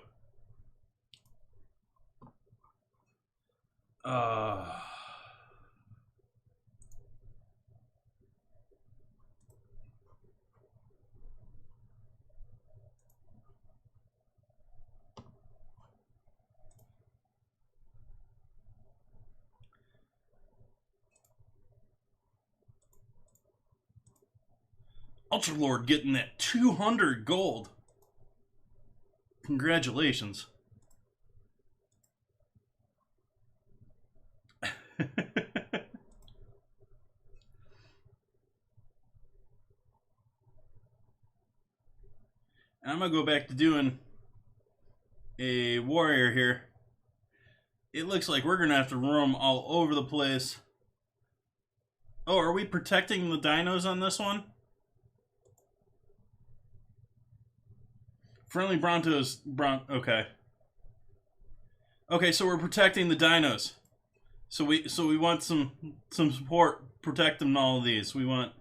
Ultra Lord getting that 200 gold. Congratulations. I'm going to go back to doing a warrior here. It looks like we're going to have to roam all over the place. Oh, are we protecting the dinos on this one? Friendly Brontos. Okay. Okay, so we're protecting the dinos. So we want some support. protect them in all of these. We want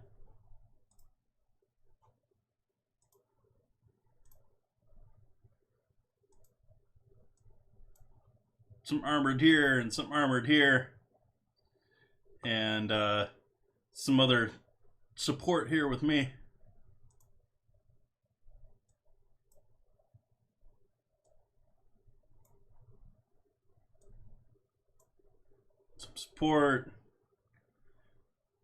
some armored here and some armored here, and some other support here with me. Some support.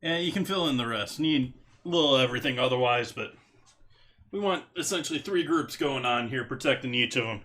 And you can fill in the rest. Need a little everything otherwise, but we want essentially 3 groups going on here protecting each of them.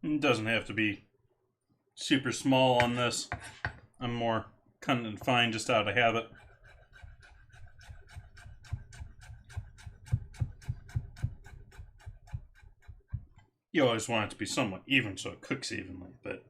It doesn't have to be super small on this. I'm more cutting and fine just out of habit. You always want it to be somewhat even so it cooks evenly, but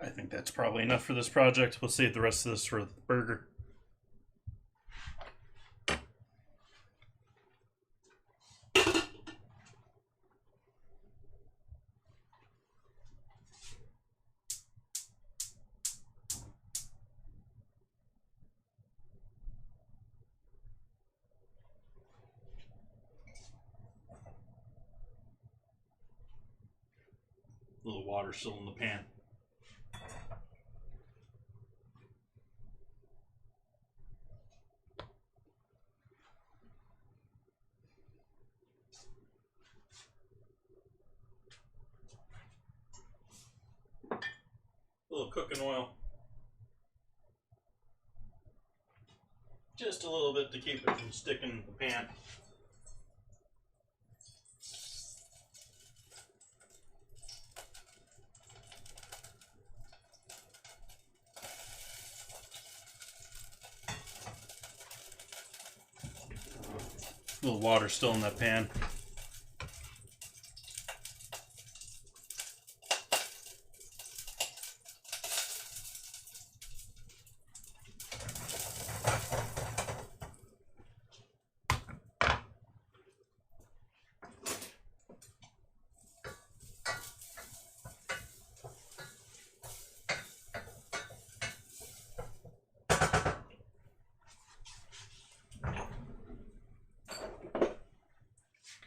I think that's probably enough for this project. We'll save the rest of this for the burger. A little water still in the pan. cooking oil. Just a little bit to keep it from sticking in the pan. A little water still in that pan.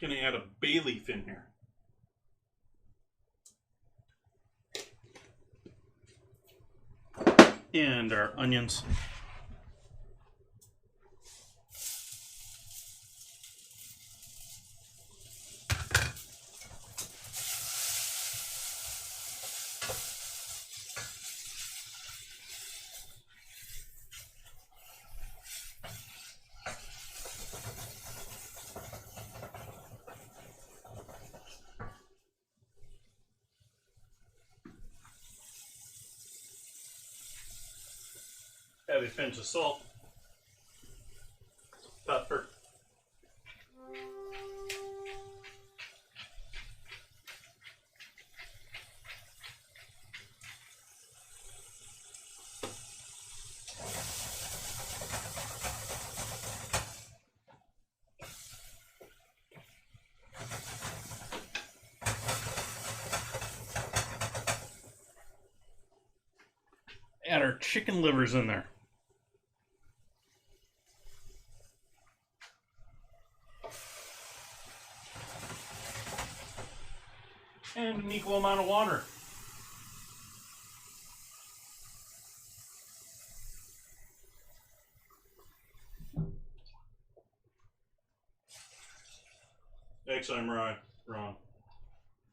Gonna add a bay leaf in here. And our onions. Add a pinch of salt, pepper, Add our chicken livers in there. and an equal amount of water. Actually, I'm wrong.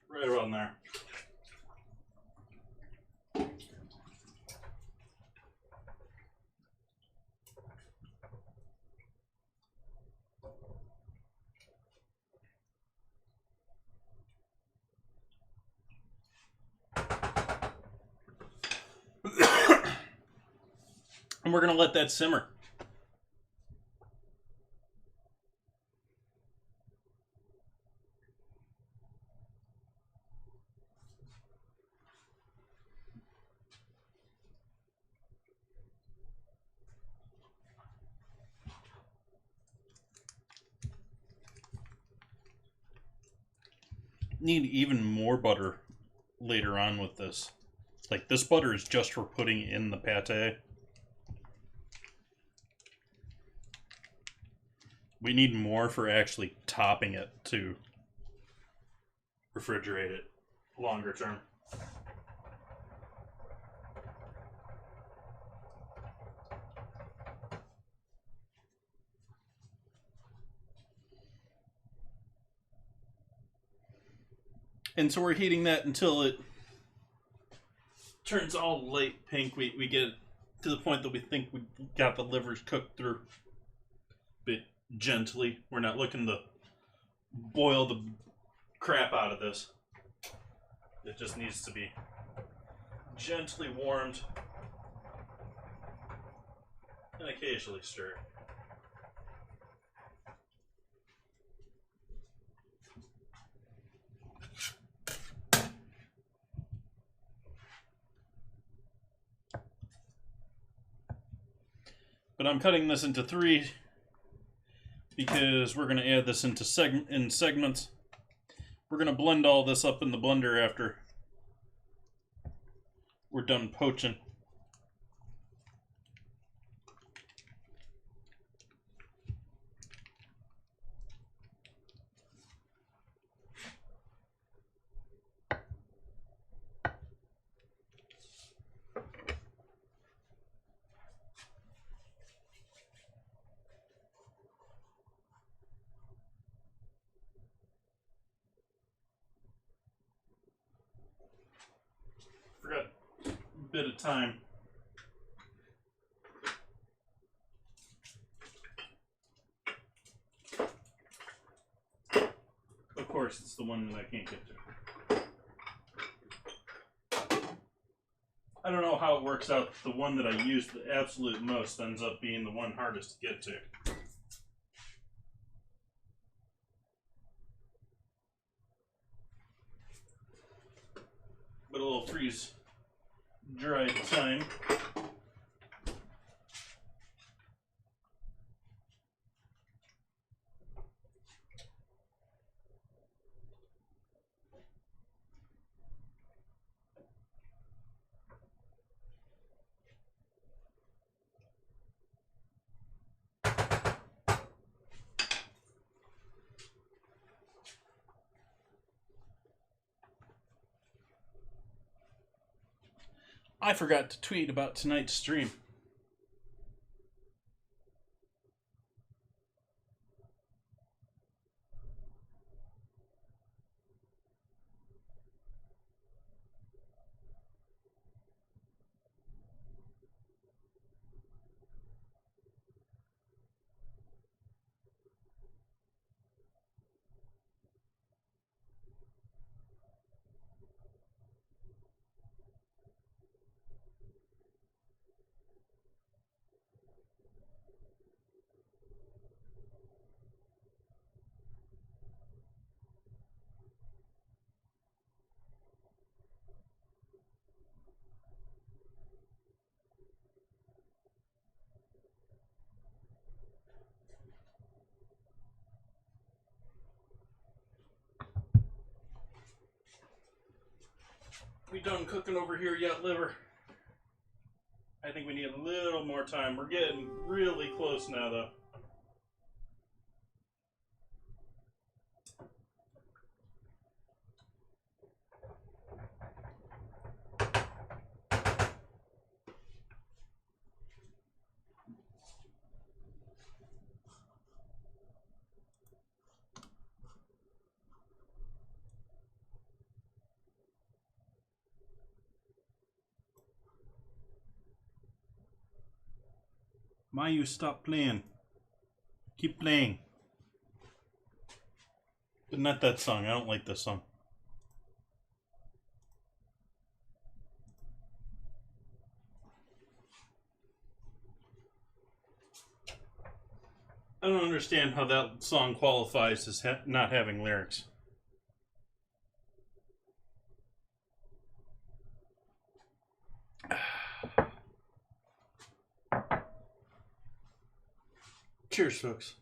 Right around there. And we're going to let that simmer. Need even more butter later on with this. Like, this butter is just for putting in the pate. We need more for actually topping it to Refrigerate it longer term. And so we're heating that until it turns all light pink. We get to the point that we think we got the livers cooked through. But gently. We're not looking to boil the crap out of this. It just needs to be gently warmed and occasionally stirred. But I'm cutting this into 3 because we're going to add this into segments. We're going to blend all this up in the blender after we're done poaching. Forgot bit of time. Of course, it's the one that I can't get to. I don't know how it works out. The one that I use the absolute most ends up being the one hardest to get to. But a little freeze dried time. I forgot to tweet about tonight's stream. We done cooking over here yet, liver? I think we need a little more time. We're getting really close now, though. Mayu, stop playing. Keep playing. But not that song. I don't like this song. I don't understand how that song qualifies as not having lyrics. Cheers, folks.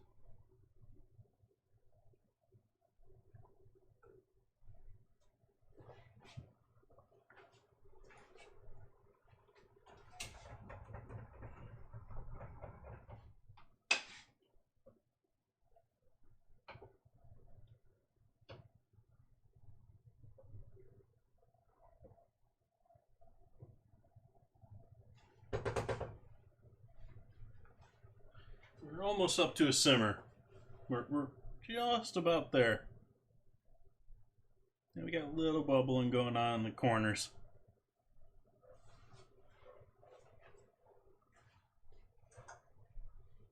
We're almost up to a simmer. We're just about there. And we got a little bubbling going on in the corners.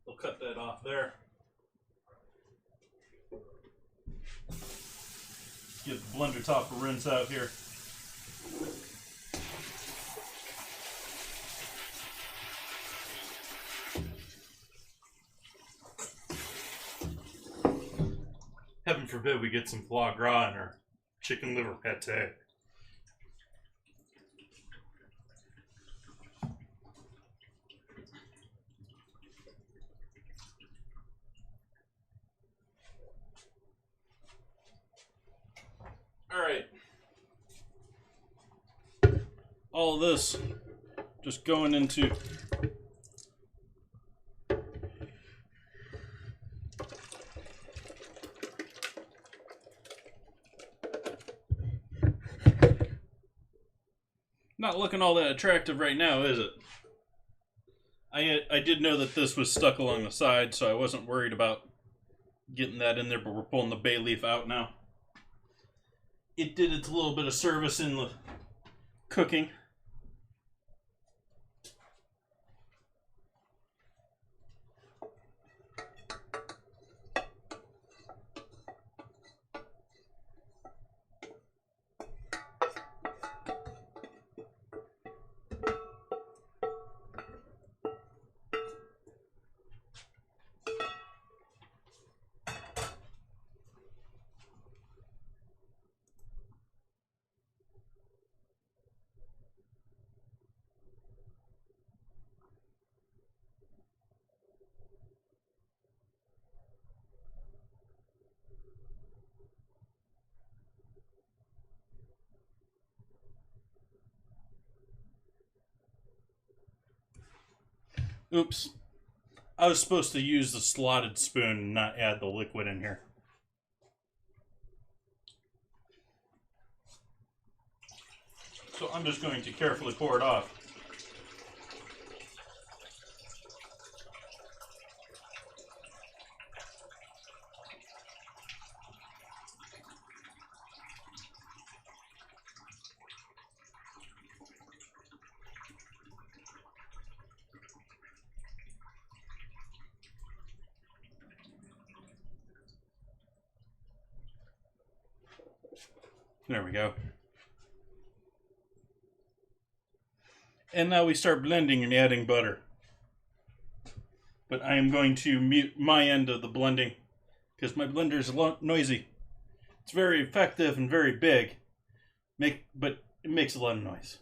We'll cut that off there. Get the blender top of rinse out here. Heaven forbid we get some foie gras in our chicken liver pate. All right. All of this just going into not looking all that attractive right now, is it? I did know that this was stuck along the side, so I wasn't worried about getting that in there, but we're pulling the bay leaf out now. It did its little bit of service in the cooking. Oops. I was supposed to use the slotted spoon and not add the liquid in here. So I'm just going to carefully pour it off. There we go. And now we start blending and adding butter. But I am going to mute my end of the blending because my blender is noisy. It's very effective and very big, but it makes a lot of noise.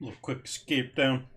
A little quick scrape down.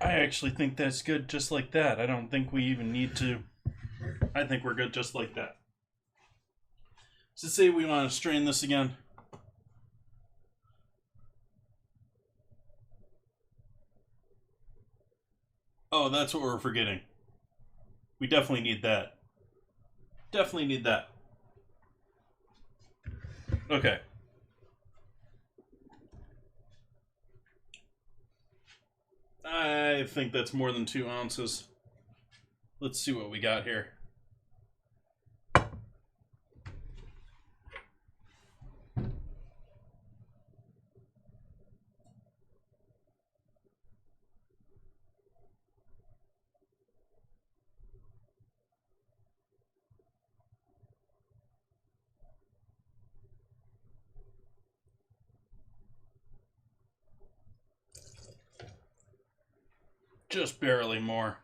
I actually think that's good just like that. I don't think we even need to. I think we're good just like that. So say we want to strain this again. Oh, that's what we're forgetting. We definitely need that. Definitely need that. Okay. I think that's more than 2 ounces. Let's see what we got here. Just barely more.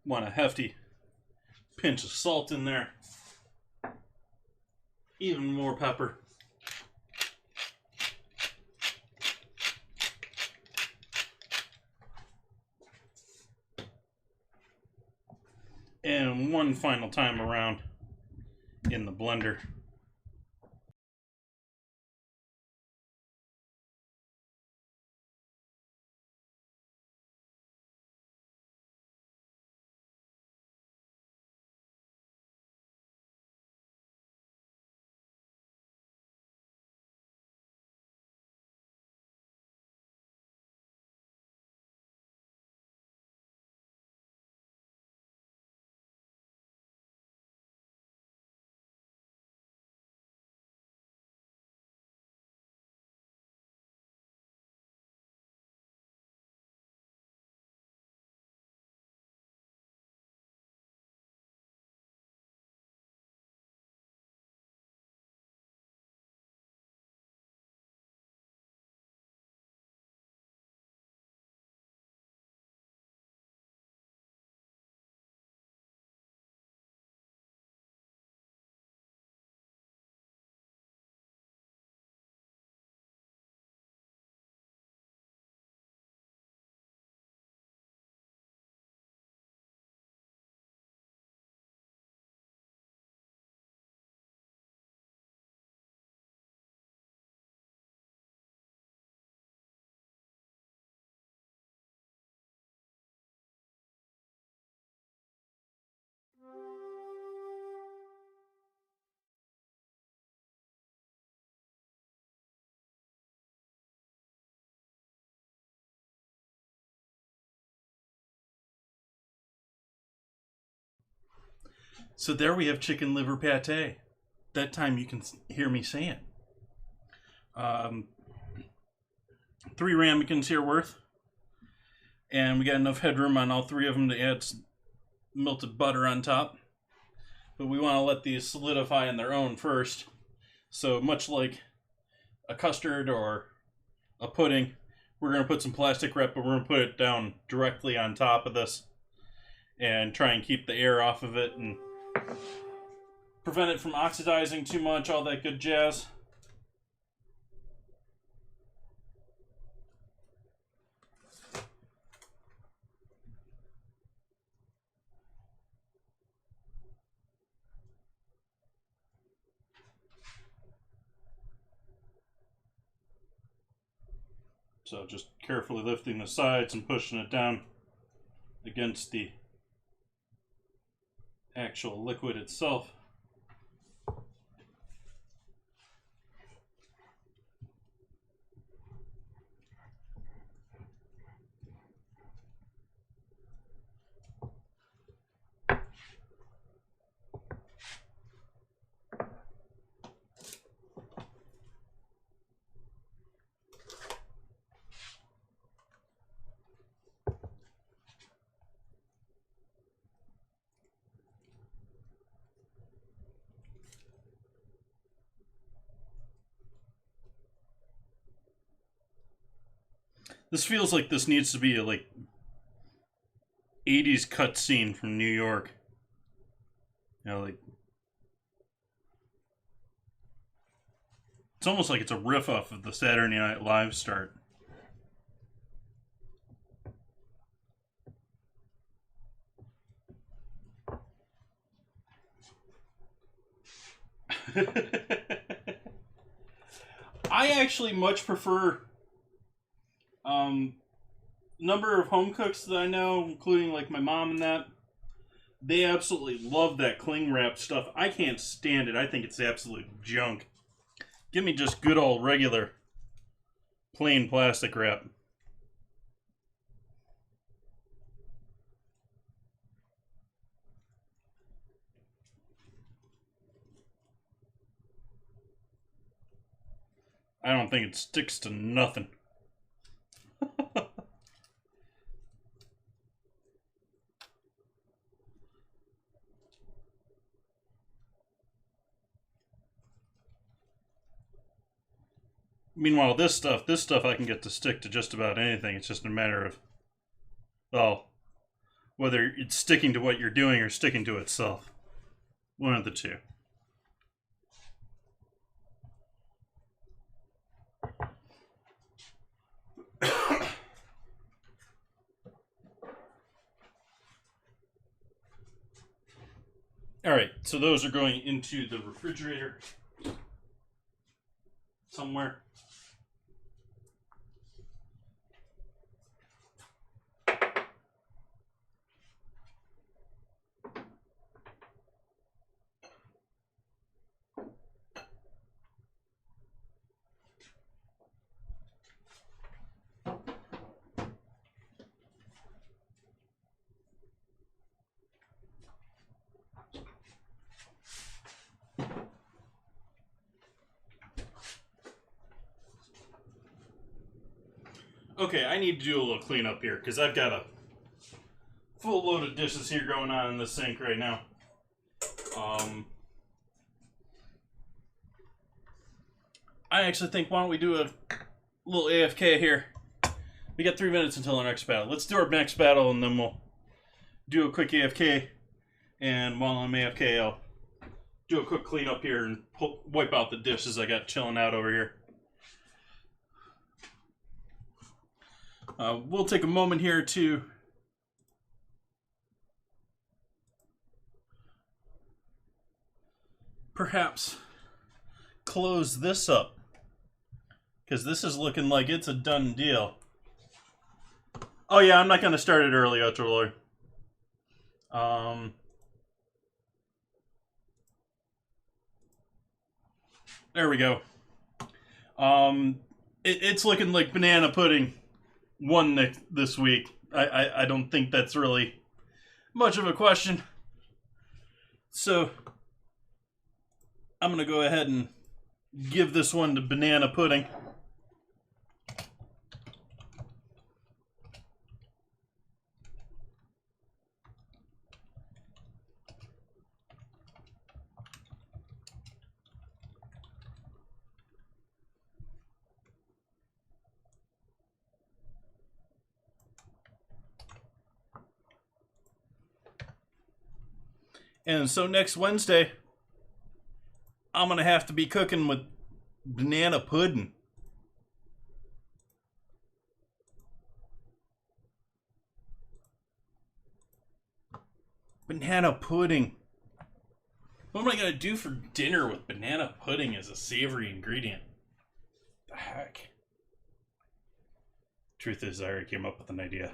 Want a hefty pinch of salt in there. Even more pepper. And one final time around in the blender. So there we have chicken liver pate. That time you can hear me say it. 3 ramekins here worth. And we got enough headroom on all 3 of them to add some melted butter on top. But we want to let these solidify on their own first. So much like a custard or a pudding, we're going to put some plastic wrap, but we're going to put it down directly on top of this and try and keep the air off of it and prevent it from oxidizing too much, all that good jazz. So just carefully lifting the sides and pushing it down against the actual liquid itself. This feels like this needs to be a 80s cutscene from New York. It's almost like it's a riff off of the Saturday Night Live start. I actually much prefer number of home cooks that I know, including like my mom and that, they absolutely love that cling wrap stuff. I can't stand it. I think it's absolute junk. Give me just good old regular plain plastic wrap. I don't think it sticks to nothing. Meanwhile, this stuff I can get to stick to just about anything. It's just a matter of, whether it's sticking to what you're doing or sticking to itself. One of the two. Alright, so those are going into the refrigerator somewhere. Okay, I need to do a little cleanup here because I've got a full load of dishes here going on in the sink right now. I actually think, why don't we do a little AFK here? We got 3 minutes until our next battle. Let's do our next battle and then we'll do a quick AFK. And while I'm AFK, I'll do a quick cleanup here and wipe out the dishes I got chilling out over here. We'll take a moment here to perhaps close this up, because this is looking like it's a done deal. Oh yeah, I'm not going to start it early, Ultralord. There we go. It's looking like banana pudding won this week. I don't think that's really much of a question. So I'm going to go ahead and give this one to banana pudding. And so next Wednesday, I'm going to have to be cooking with banana pudding. Banana pudding. What am I going to do for dinner with banana pudding as a savory ingredient? The heck? Truth is, I already came up with an idea.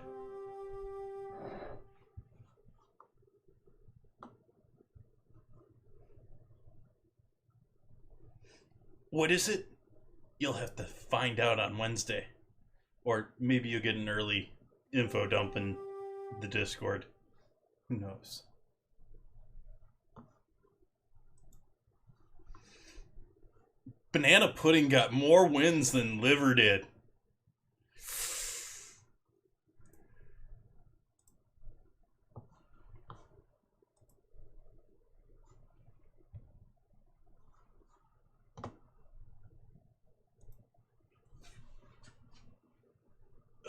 What is it? You'll have to find out on Wednesday. Or maybe you'll get an early info dump in the Discord. Who knows? Banana pudding got more wins than liver did.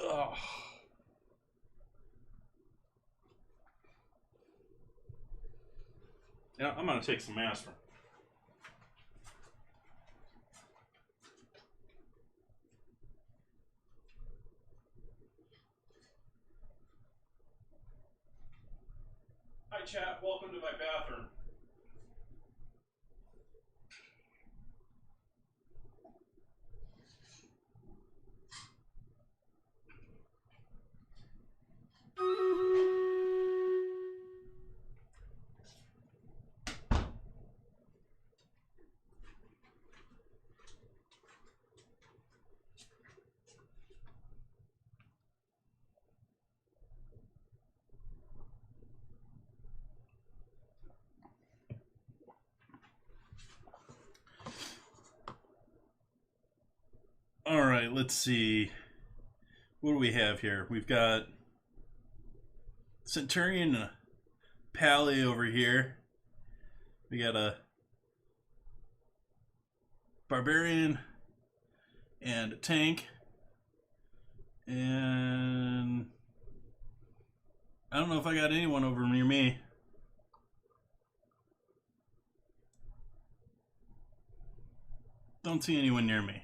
Ugh. Yeah, I'm gonna take some aspirin. Hi chat, welcome to my bathroom. All right, let's see. What do we have here? We've got Centurion and a Pally over here. We got a Barbarian and a Tank. And I don't know if I got anyone over near me. Don't see anyone near me.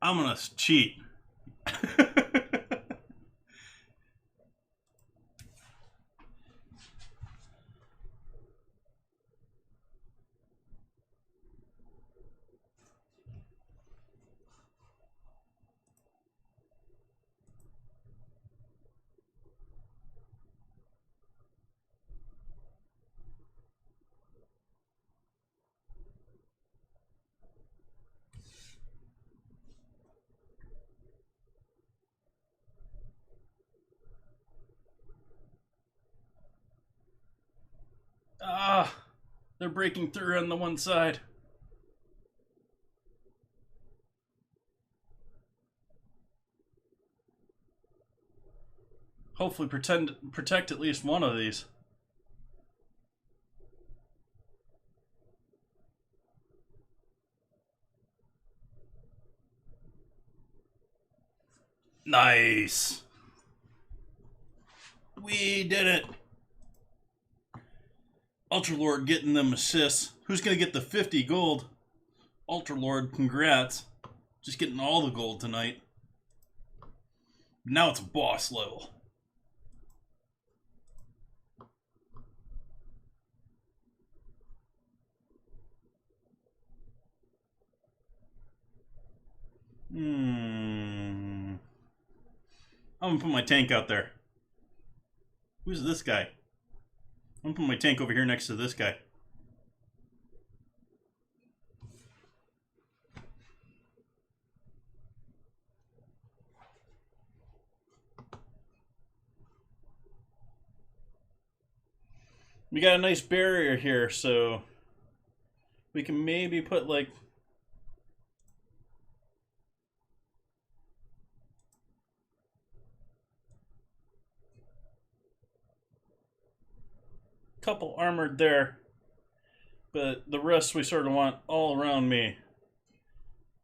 I'm gonna cheat. Ah, they're breaking through on the one side. Hopefully protect at least one of these. Nice. We did it. Ultra Lord getting them assists. Who's going to get the 50 gold? Ultra Lord, congrats. Just getting all the gold tonight. Now it's boss level. I'm going to put my tank out there. Who's this guy? I'm going to put my tank over here next to this guy. We got a nice barrier here, so we can maybe put like a couple armored there, but the rest we sort of want all around me.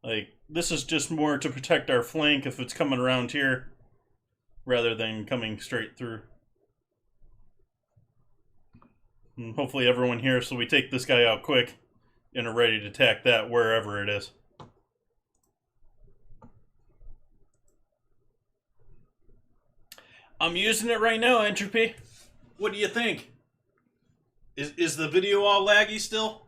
Like, this is just more to protect our flank if it's coming around here, rather than coming straight through. And hopefully everyone here, so we take this guy out quick and are ready to attack that wherever it is. I'm using it right now, Entropy. What do you think? Is the video all laggy still?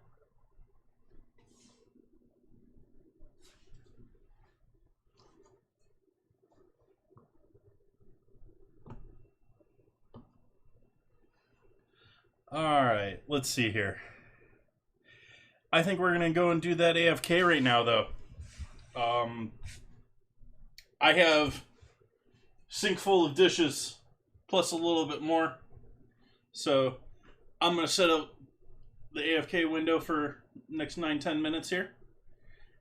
Alright, let's see here. I think we're going to go and do that AFK right now, though. I have sink full of dishes, plus a little bit more. So I'm going to set up the AFK window for next 9-10 minutes here.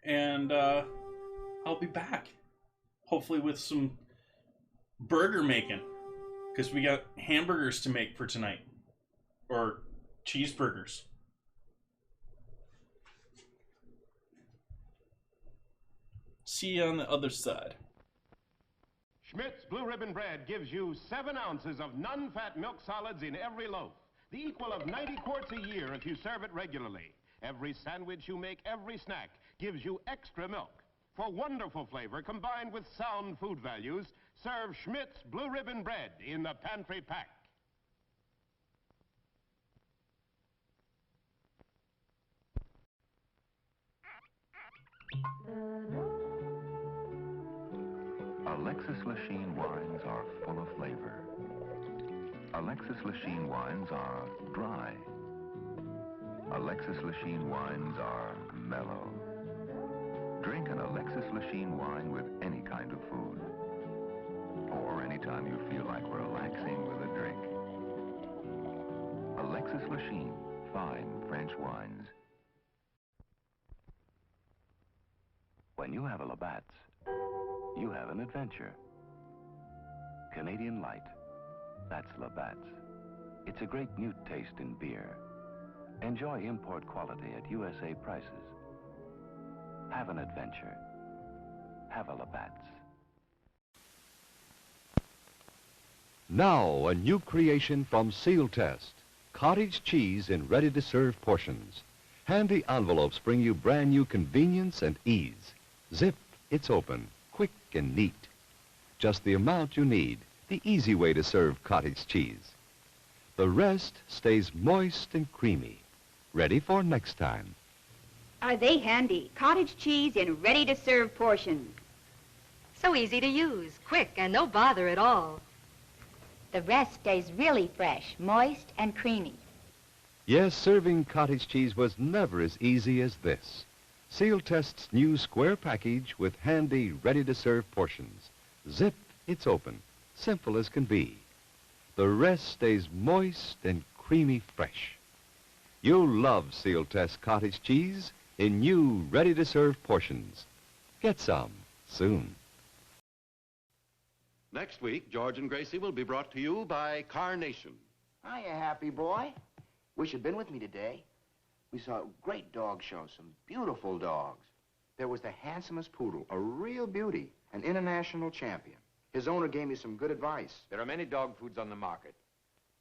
And I'll be back. Hopefully with some burger making. Because we got hamburgers to make for tonight. Or cheeseburgers. See you on the other side. Schmidt's Blue Ribbon Bread gives you 7 ounces of non-fat milk solids in every loaf, the equal of 90 quarts a year if you serve it regularly. Every sandwich you make, every snack, gives you extra milk. For wonderful flavor combined with sound food values, serve Schmidt's Blue Ribbon Bread in the pantry pack. Alexis Lachine wines are full of flavor. Alexis Lachine wines are dry. Alexis Lachine wines are mellow. Drink an Alexis Lachine wine with any kind of food. Or anytime you feel like relaxing with a drink. Alexis Lachine, fine French wines. When you have a Labatt's, you have an adventure. Canadian Light, that's Labatt's. It's a great new taste in beer. Enjoy import quality at USA prices. Have an adventure. Have a Labatt's. Now, a new creation from Seal Test. Cottage cheese in ready-to-serve portions. Handy envelopes bring you brand new convenience and ease. Zip, it's open, quick and neat. Just the amount you need, the easy way to serve cottage cheese. The rest stays moist and creamy, ready for next time. Are they handy? Cottage cheese in ready-to-serve portions. So easy to use, quick, and no bother at all. The rest stays really fresh, moist and creamy. Yes, serving cottage cheese was never as easy as this. Seal Test's new square package with handy, ready-to-serve portions. Zip, it's open, simple as can be. The rest stays moist and creamy fresh. You'll love Seal Test cottage cheese in new, ready-to-serve portions. Get some soon. Next week, George and Gracie will be brought to you by Carnation. Hiya, happy boy. Wish you'd been with me today. We saw a great dog show, some beautiful dogs. There was the handsomest poodle, a real beauty, an international champion. His owner gave me some good advice. There are many dog foods on the market,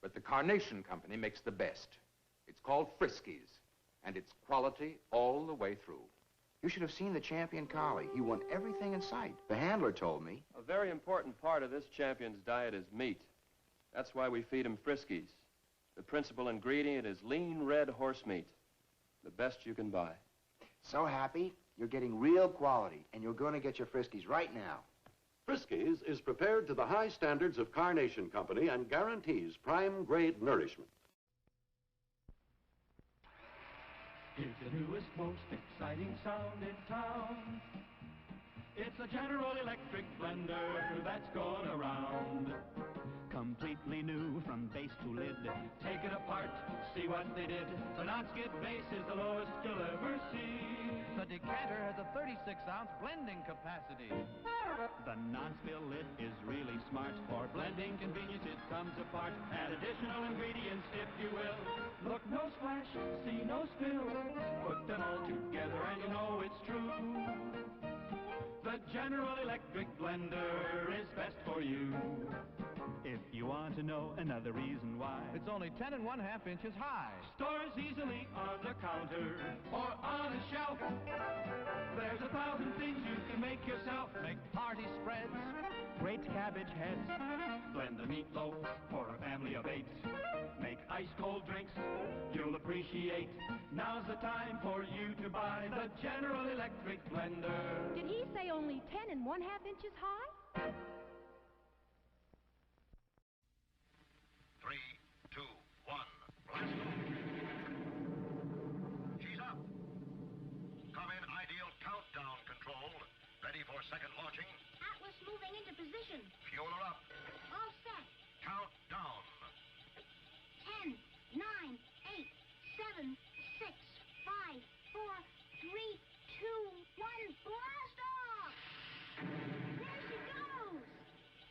but the Carnation Company makes the best. It's called Friskies, and it's quality all the way through. You should have seen the champion collie. He won everything in sight. The handler told me. A very important part of this champion's diet is meat. That's why we feed him Friskies. The principal ingredient is lean red horse meat. The best you can buy. So happy, you're getting real quality, and you're going to get your Friskies right now. Friskies is prepared to the high standards of Carnation Company and guarantees prime-grade nourishment. It's the newest, most exciting sound in town. It's a General Electric blender that's going around. completely new from base to lid. Take it apart, see what they did. The non-skid base is the lowest you'll ever see. The decanter has a 36-ounce blending capacity. The non-spill lid is really smart. For blending convenience, it comes apart. Add additional ingredients, if you will. Look, no splash, see no spill. Put them all together and you know it's true. The General Electric blender is best for you. If you want to know another reason why, It's only 10 1/2 inches high. stores easily on the counter or on a shelf. There's 1,000 things you can make yourself. Make party spreads. Great cabbage heads. Blend the meatloaf for a family of 8. Make ice cold drinks you'll appreciate. Now's the time for you to buy the General Electric blender. Did he say only 10 1/2 inches high? 3, 2, 1, blast off. She's up. Come in ideal countdown control. Ready for second launching. Atlas moving into position. Fuel her up. All set. Count down. 10, 9, 8, 7, 6, 5, 4, 3, 2, 1, blast off! There she goes!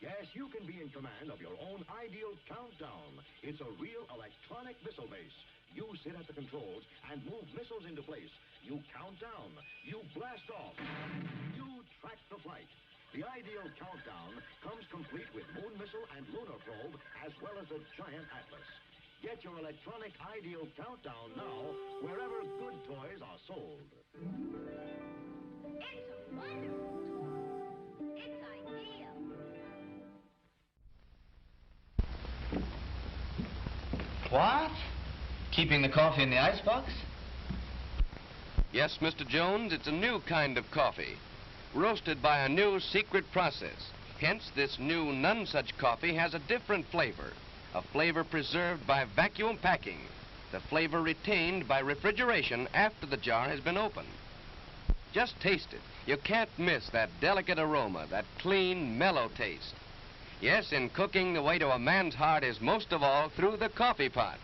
Yes, you can be in command of your own ideal countdown. It's a real electronic missile base. You sit at the controls and move missiles into place. You count down. You blast off. You track the flight. The ideal countdown comes complete with moon missile and lunar probe, as well as a giant atlas. Get your electronic ideal countdown now, wherever good toys are sold. It's a wonderful toy. It's ideal. What? Keeping the coffee in the icebox? Yes, Mr. Jones, it's a new kind of coffee, roasted by a new secret process. Hence, this new none such coffee has a different flavor, a flavor preserved by vacuum packing, the flavor retained by refrigeration after the jar has been opened. Just taste it. You can't miss that delicate aroma, that clean, mellow taste. Yes, in cooking, the way to a man's heart is most of all through the coffee pot.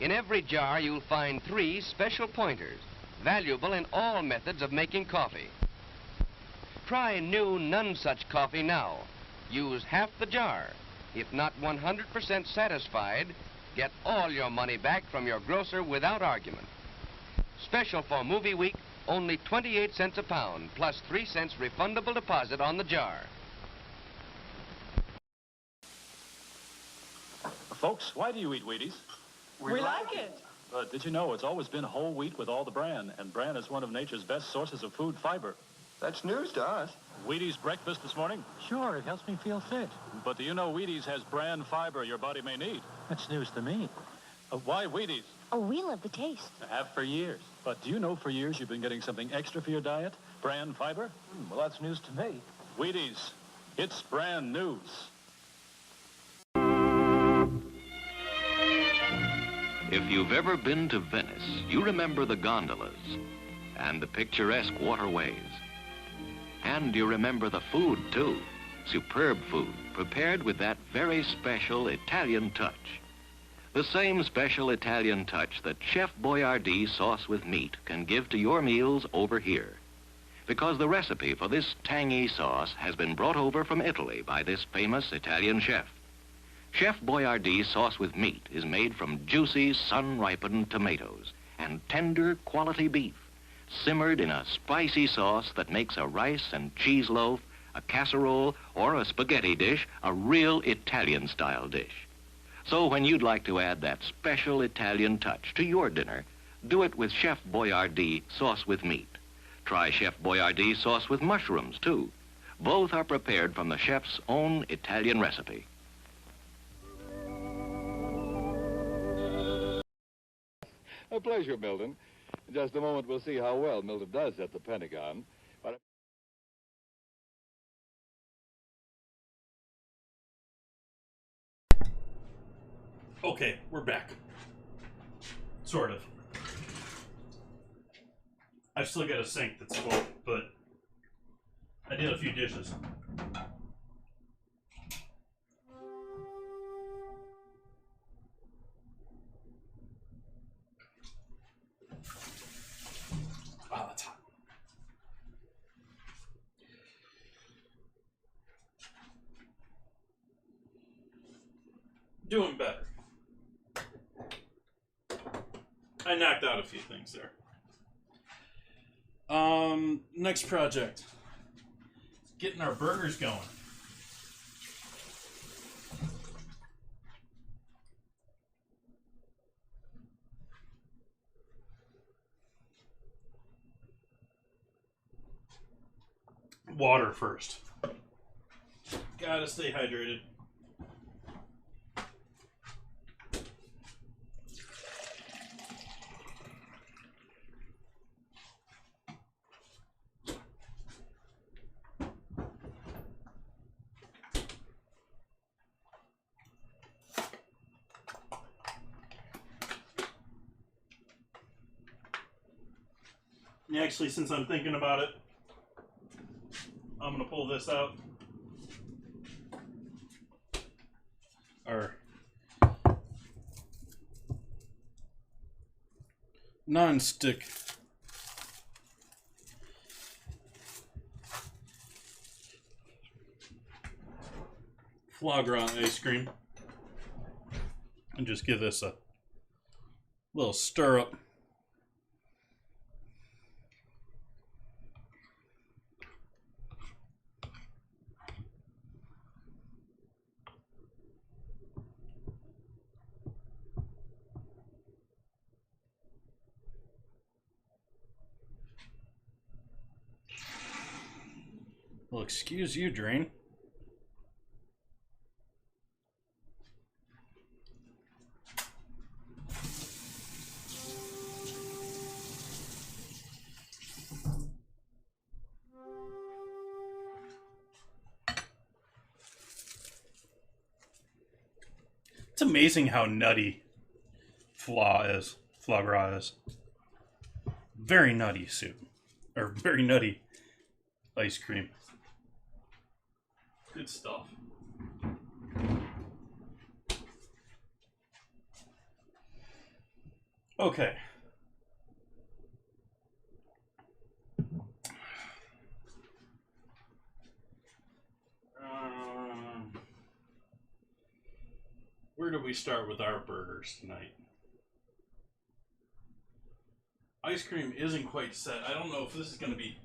In every jar, you'll find 3 special pointers, valuable in all methods of making coffee. Try new none such coffee now. Use half the jar. If not 100% satisfied, get all your money back from your grocer without argument. Special for movie week, only 28 cents a pound, plus 3 cents refundable deposit on the jar. Folks, why do you eat Wheaties? We like it. But did you know it's always been whole wheat with all the bran, and bran is one of nature's best sources of food fiber. That's news to us. Wheaties breakfast this morning? Sure, it helps me feel fit. But do you know Wheaties has bran fiber your body may need? That's news to me. Why Wheaties? Oh, we love the taste. I have for years. But do you know for years you've been getting something extra for your diet? Bran fiber? Well, that's news to me. Wheaties. It's brand news. If you've ever been to Venice, you remember the gondolas and the picturesque waterways. And you remember the food, too. Superb food, prepared with that very special Italian touch. The same special Italian touch that Chef Boyardee sauce with meat can give to your meals over here. Because the recipe for this tangy sauce has been brought over from Italy by this famous Italian chef. Chef Boyardee sauce with meat is made from juicy, sun-ripened tomatoes and tender quality beef, simmered in a spicy sauce that makes a rice and cheese loaf, a casserole, or a spaghetti dish a real Italian-style dish. So when you'd like to add that special Italian touch to your dinner, do it with Chef Boyardee sauce with meat. Try Chef Boyardee sauce with mushrooms, too. Both are prepared from the chef's own Italian recipe. A pleasure, Milton. In just a moment, we'll see how well Milton does at the Pentagon. But Okay, we're back. Sort of. I've still got a sink that's full, but I did a few dishes. Doing better. I knocked out a few things there. Next project. Getting our burgers going. Water first. Gotta stay hydrated. Actually, since I'm thinking about it, I'm going to pull this out. Our non-stick foie gras ice cream. And just give this a little stir up. Well, excuse you, Drain. It's amazing how nutty foie gras is. Very nutty soup. Or very nutty ice cream. Good stuff. Okay. Where do we start with our burgers tonight? Ice cream isn't quite set. I don't know if this is going to be...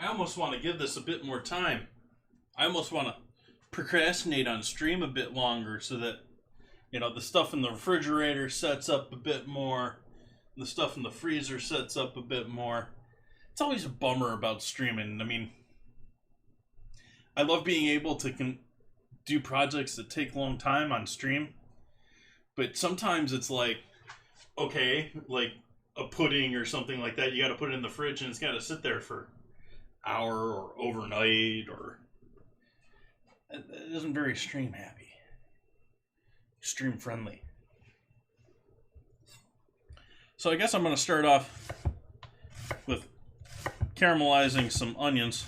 I almost want to give this a bit more time. I almost want to procrastinate on stream a bit longer so that, you know, the stuff in the refrigerator sets up a bit more. The stuff in the freezer sets up a bit more. It's always a bummer about streaming. I mean, I love being able to do projects that take a long time on stream. But sometimes it's like, okay, like a pudding or something like that, you got to put it in the fridge and it's got to sit there for an hour or overnight, or it isn't very stream happy, stream friendly. So I guess I'm going to start off with caramelizing some onions.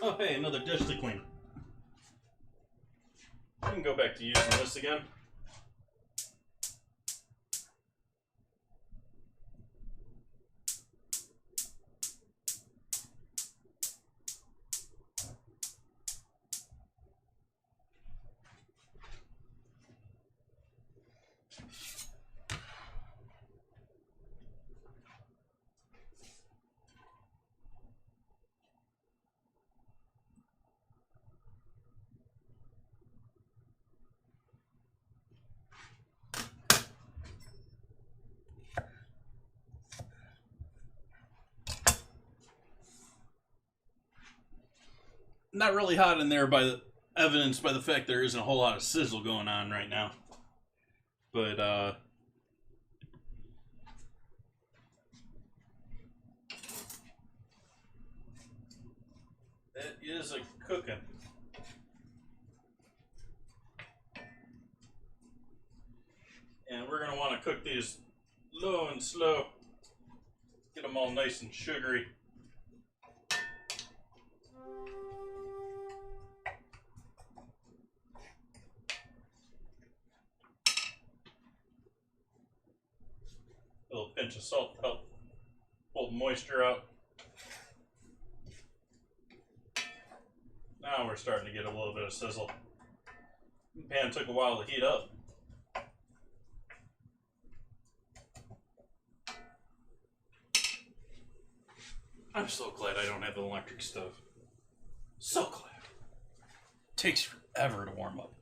Oh, hey, another dish to clean. I can go back to using this again. Not really hot in there, by the evidenced by the fact there isn't a whole lot of sizzle going on right now. But it is a cooking. And we're going to want to cook these low and slow. Get them all nice and sugary. pinch of salt to help pull the moisture out. Now we're starting to get a little bit of sizzle. The pan took a while to heat up. I'm so glad I don't have an electric stove. So glad. Takes forever to warm up.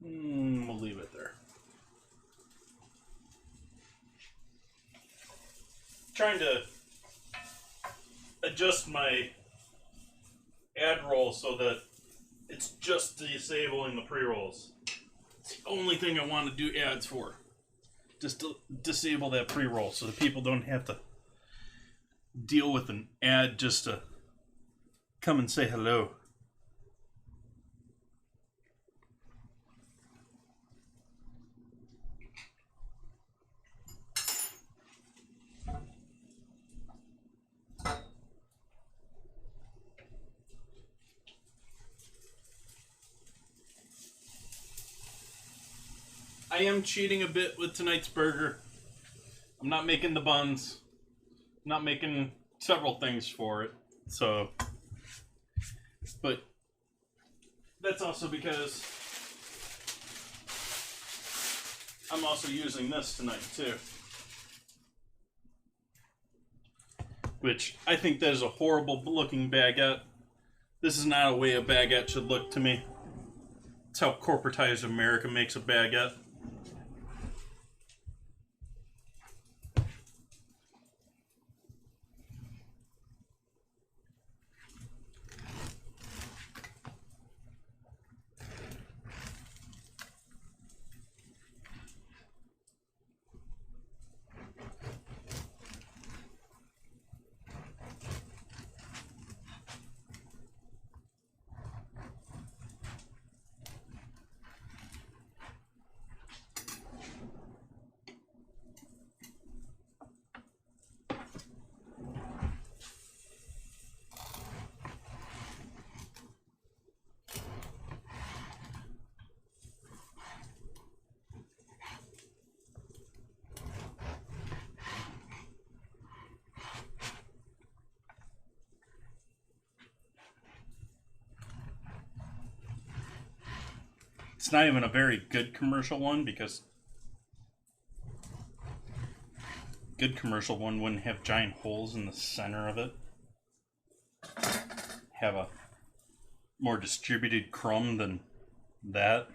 We'll leave it there. Trying to adjust my ad roll so that it's just disabling the pre-rolls. It's the only thing I want to do ads for. Just to disable that pre-roll so that people don't have to deal with an ad just to come and say hello. I am cheating a bit with tonight's burger. I'm not making the buns. I'm not making several things for it. So, but that's also because I'm also using this tonight too. Which I think that is a horrible looking baguette. This is not a way a baguette should look to me. It's how corporatized America makes a baguette. It's not even a very good commercial one because good commercial one wouldn't have giant holes in the center of it. Have a more distributed crumb than that.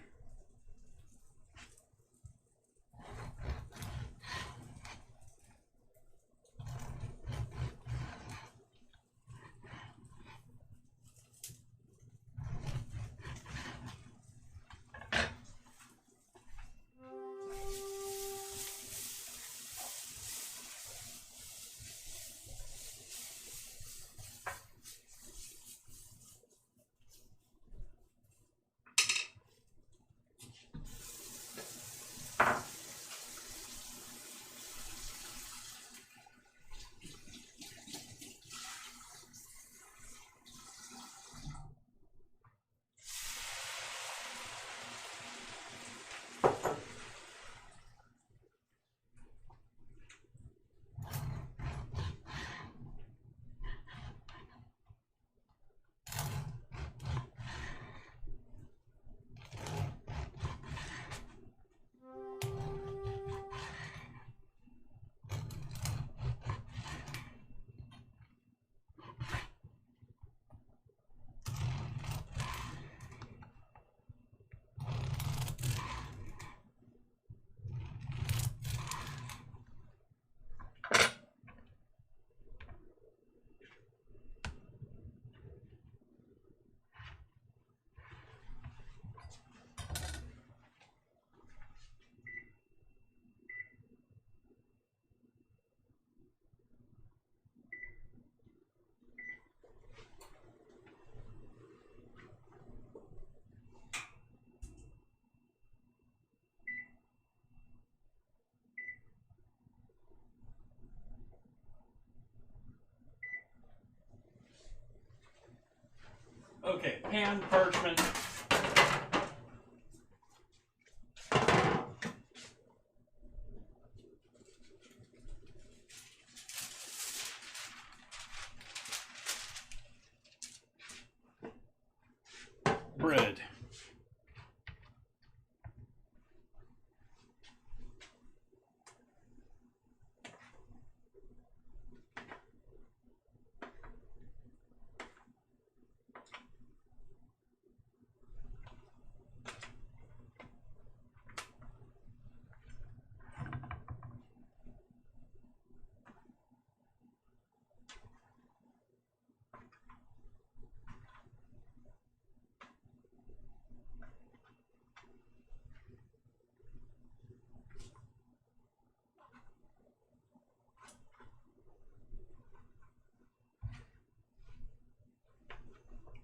hand parchment. Bread.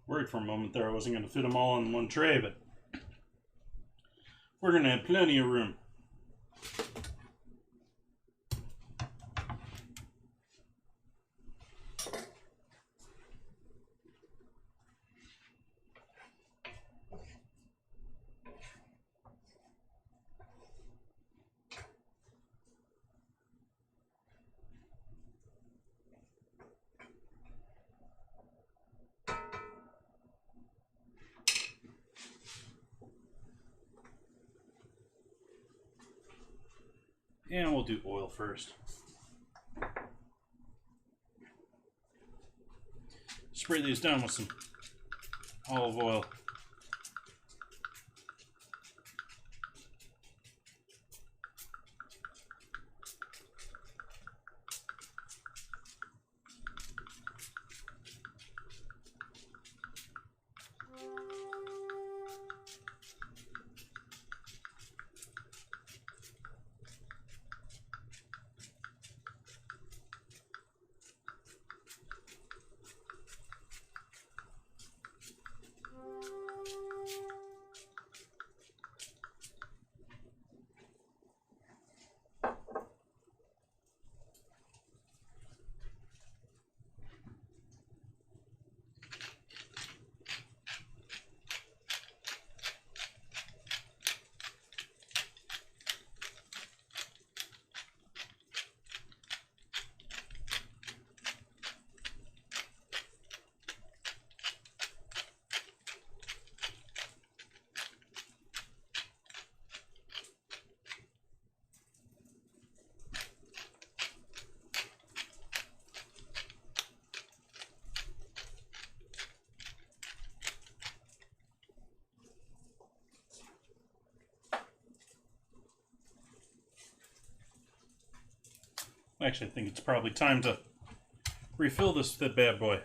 Worried for a moment there I wasn't going to fit them all in one tray, but we're going to have plenty of room. And we'll do oil first. Spray these down with some olive oil. Actually, I think it's probably time to refill this bad boy.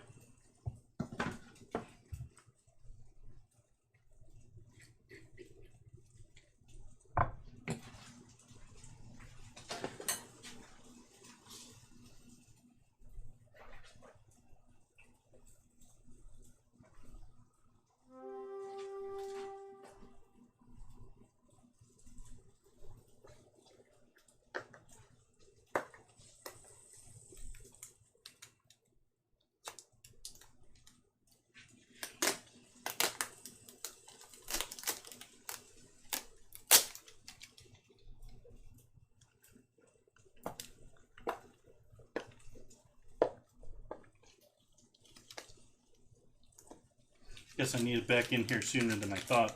Guess I need it back in here sooner than I thought.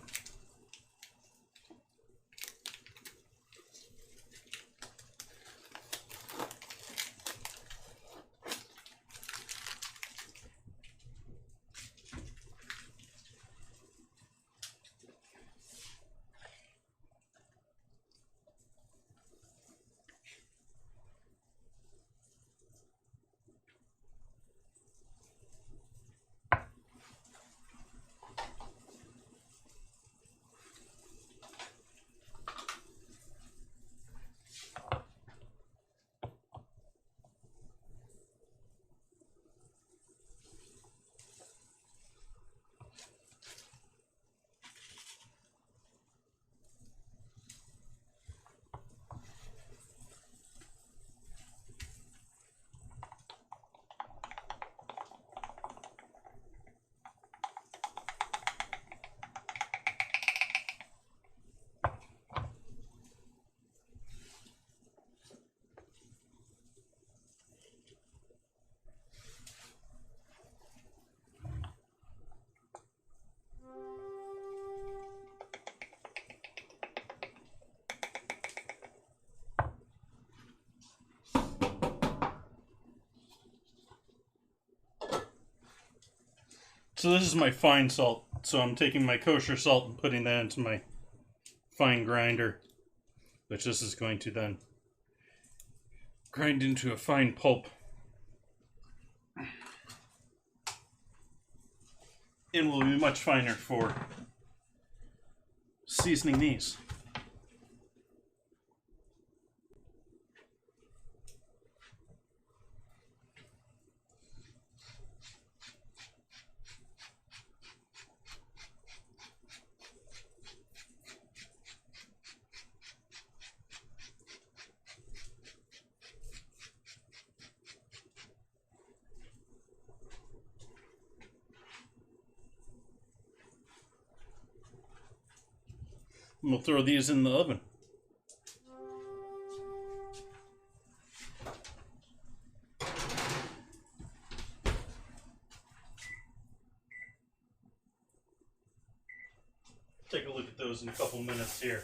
So this is my fine salt. So I'm taking my kosher salt and putting that into my fine grinder, which this is going to then grind into a fine pulp. And will be much finer for seasoning these. And we'll throw these in the oven. Take a look at those in a couple minutes here.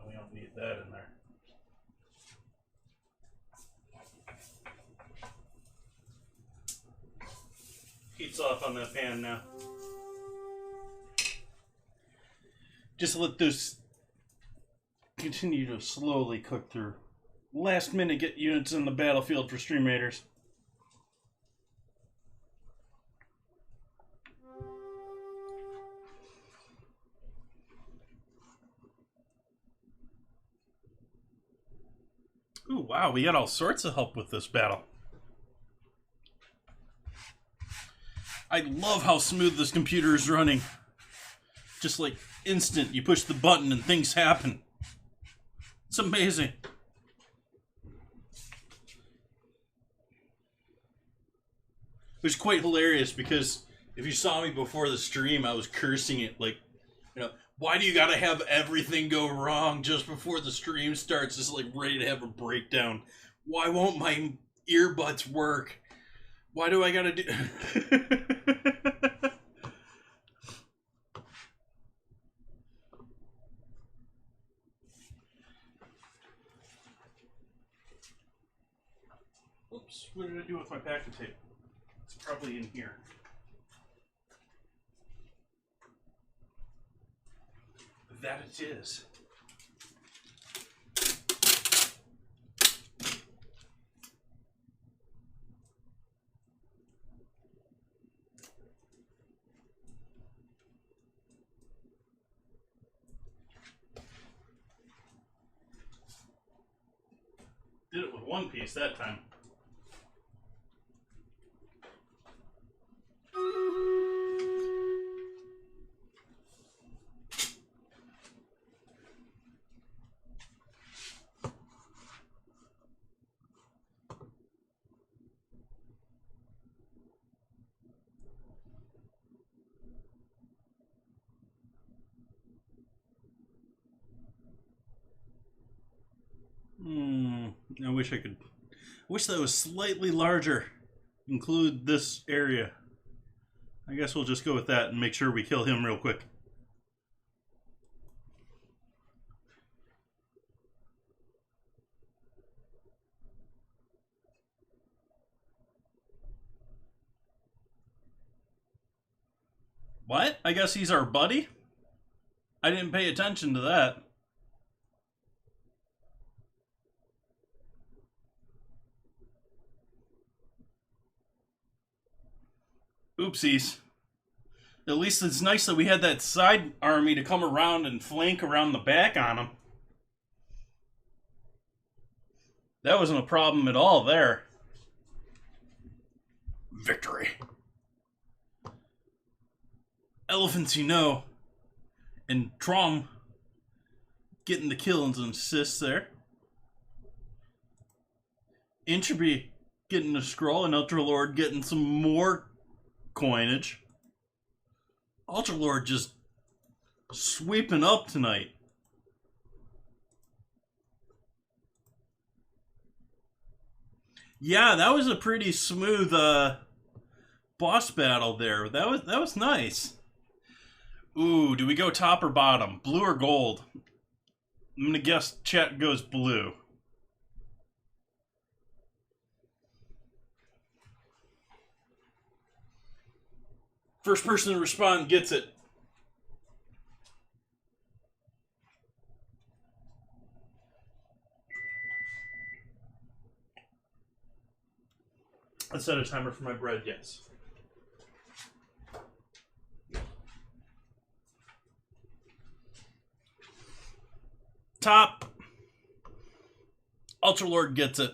We don't need that in there. Heat's off on that pan now. Just let those continue to slowly cook through. Last minute get units in the battlefield for Stream Raiders. Ooh, wow, we got all sorts of help with this battle. I love how smooth this computer is running. Just like instant, you push the button and things happen. It's amazing. It was quite hilarious because if you saw me before the stream, I was cursing it like, you know, why do you gotta have everything go wrong just before the stream starts? It's like ready to have a breakdown. Why won't my earbuds work? Why do I gotta do... Oops, what did I do with my packing tape? It's probably in here. That it is. Did it with one piece that time. I wish I could. I wish that was slightly larger. Include this area. I guess we'll just go with that and make sure we kill him real quick. What? I guess he's our buddy? I didn't pay attention to that. Oopsies. At least it's nice that we had that side army to come around and flank around the back on him. That wasn't a problem at all there. Victory. Elephants, you know. And Trom getting the kill and assists there. Entropy getting a scroll and Ultralord getting some more coinage. Ultralord just sweeping up tonight. Yeah, that was a pretty smooth boss battle there. That was nice. Ooh, do we go top or bottom? Blue or gold? I'm gonna guess chat goes blue. First person to respond gets it. I set a timer for my bread, yes. Top. Ultralord gets it.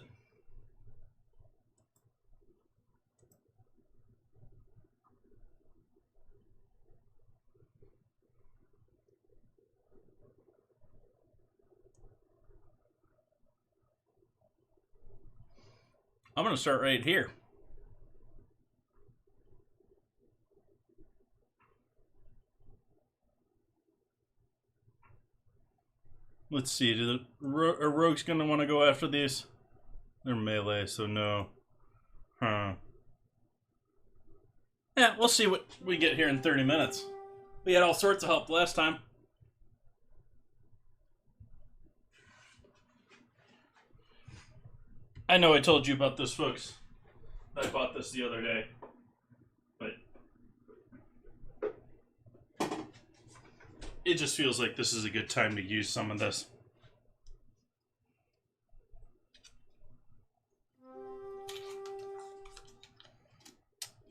I'm going to start right here. Let's see. Are rogues going to want to go after these? They're melee, so no. Huh. Yeah, we'll see what we get here in 30 minutes. We had all sorts of help last time. I know I told you about this, folks. I bought this the other day. But it just feels like this is a good time to use some of this.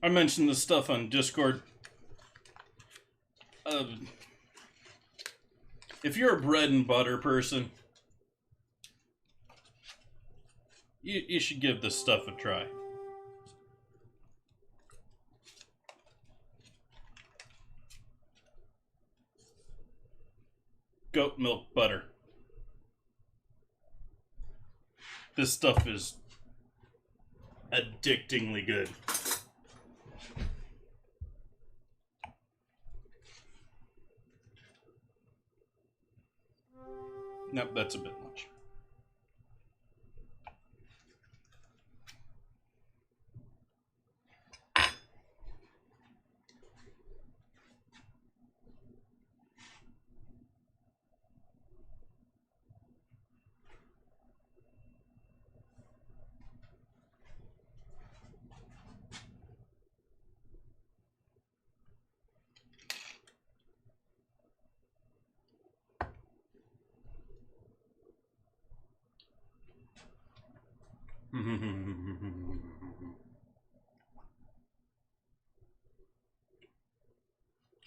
I mentioned this stuff on Discord. If you're a bread and butter person, you should give this stuff a try. Goat milk butter. This stuff is addictingly good. Nope, that's a bit much.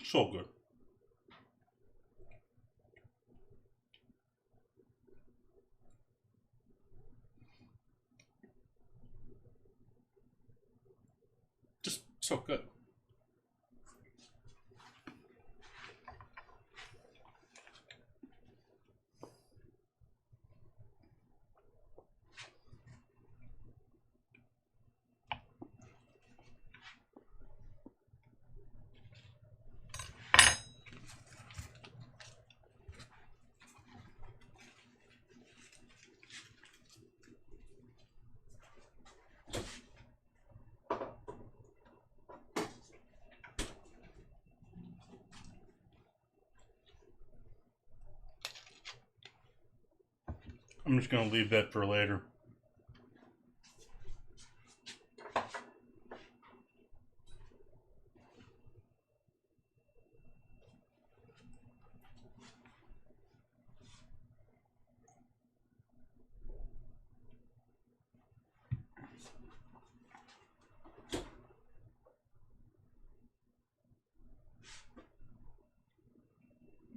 So good. Just so good. I'm just going to leave that for later.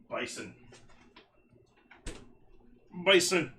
Bison. Bison.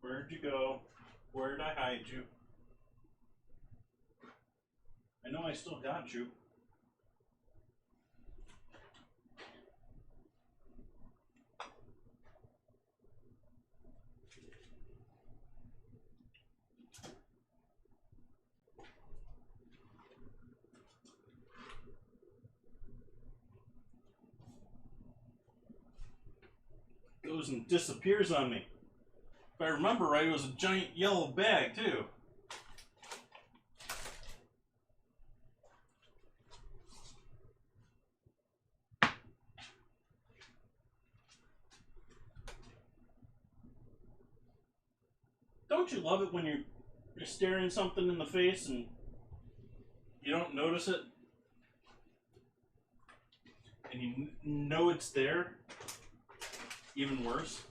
Where'd you go? Where'd I hide you? I know I still got you. Goes and disappears on me. If I remember right, it was a giant yellow bag, too. Don't you love it when you're staring something in the face and you don't notice it? And you know it's there? Even worse.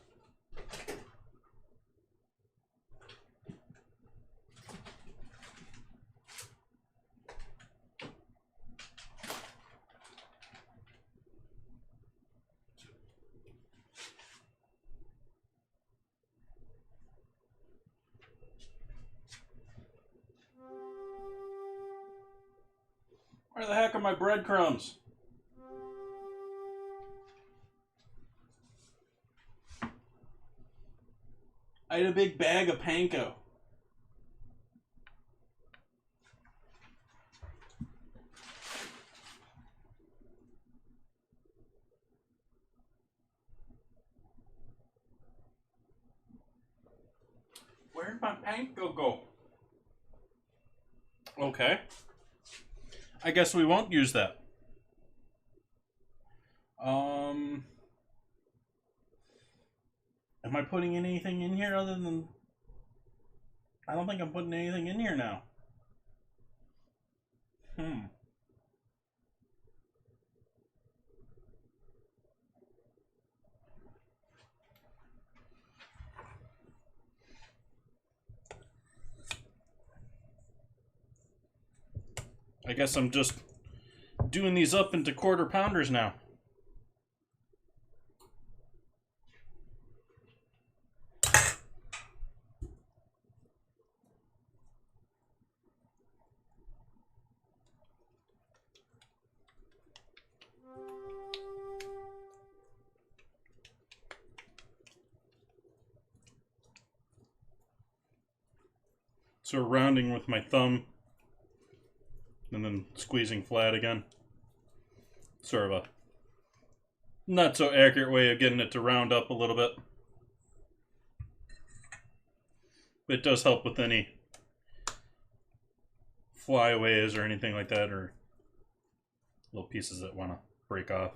Where the heck are my breadcrumbs? I had a big bag of panko. Where'd my panko go? Okay. I guess we won't use that. Am I putting anything in here other than... I don't think I'm putting anything in here now. I guess I'm just doing these up into quarter pounders now. So rounding with my thumb and then squeezing flat again. Sort of a not so accurate way of getting it to round up a little bit. But it does help with any flyaways or anything like that, or little pieces that want to break off.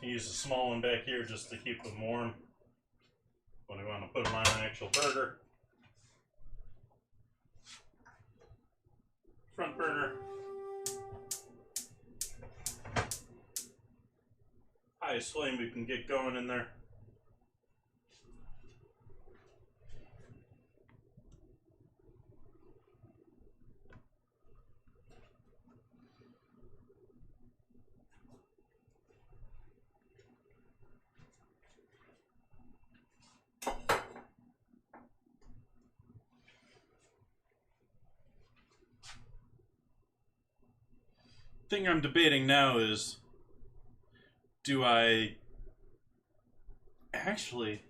Use a small one back here just to keep them warm when I want to put them on an actual burger. Front burner highest flame we can get going in there. Thing I'm debating now is, do I actually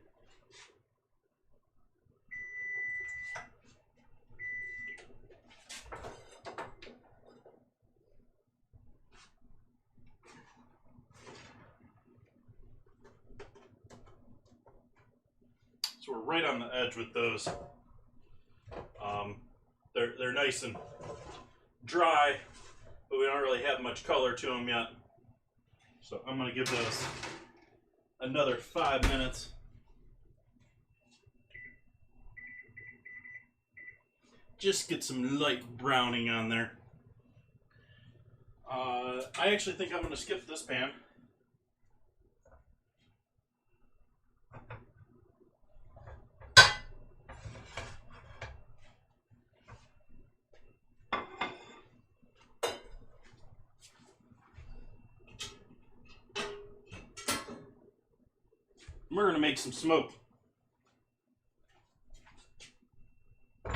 so we're right on the edge with those. They're nice and dry, but we don't really have much color to them yet. So I'm going to give those another 5 minutes. Just get some light browning on there. I actually think I'm going to skip this pan. We're going to make some smoke. Oh,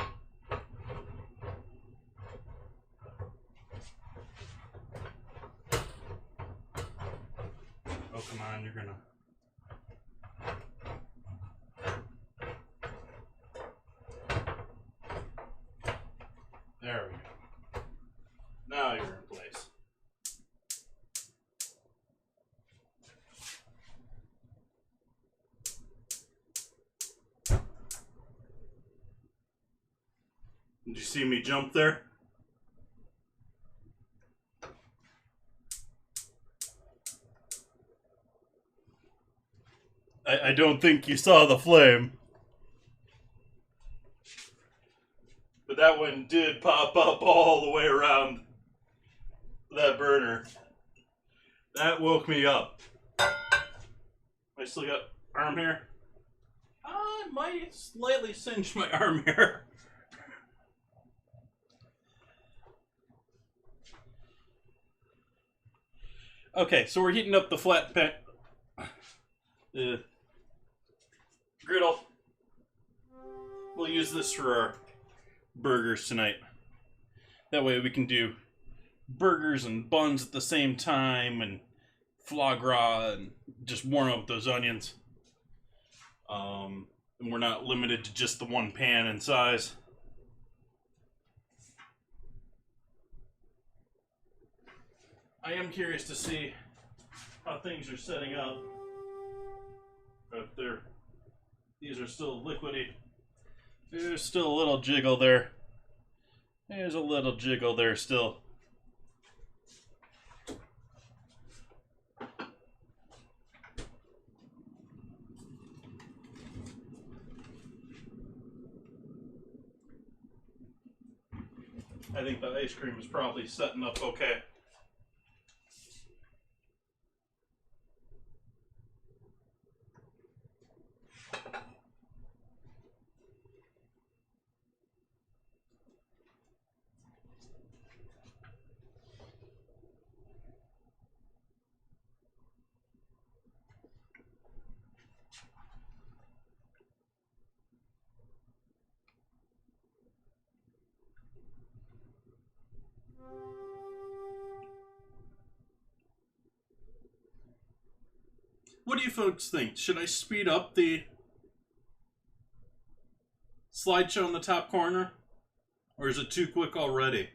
come on, you're going to... There we go. Now you're in place. Did you see me jump there? I don't think you saw the flame. But that one did pop up all the way around that burner. That woke me up. I still got arm hair. I might slightly singe my arm hair. Okay, so we're heating up the flat pan. The griddle. We'll use this for our burgers tonight. That way we can do burgers and buns at the same time, and foie gras, and just warm up those onions. And we're not limited to just the one pan in size. I am curious to see how things are setting up. If these are still liquidy. There's still a little jiggle there. There's a little jiggle there still. I think the ice cream is probably setting up okay. What do you folks think? Should I speed up the slideshow in the top corner? Or is it too quick already?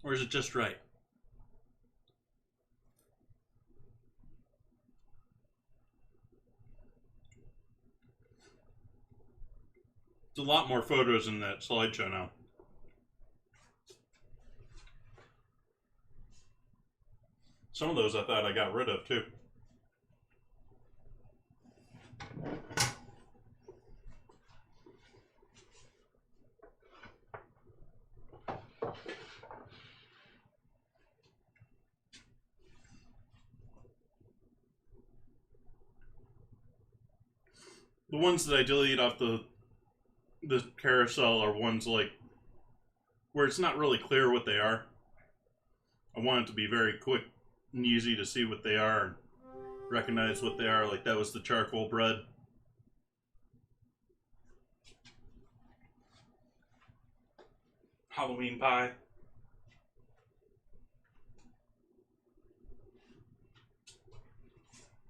Or is it just right? There's a lot more photos in that slideshow now. Some of those I thought I got rid of too. The ones that I delete off the carousel are ones like where it's not really clear what they are. I want it to be very quick and easy to see what they are and recognize what they are. Like that was the charcoal bread. Halloween pie.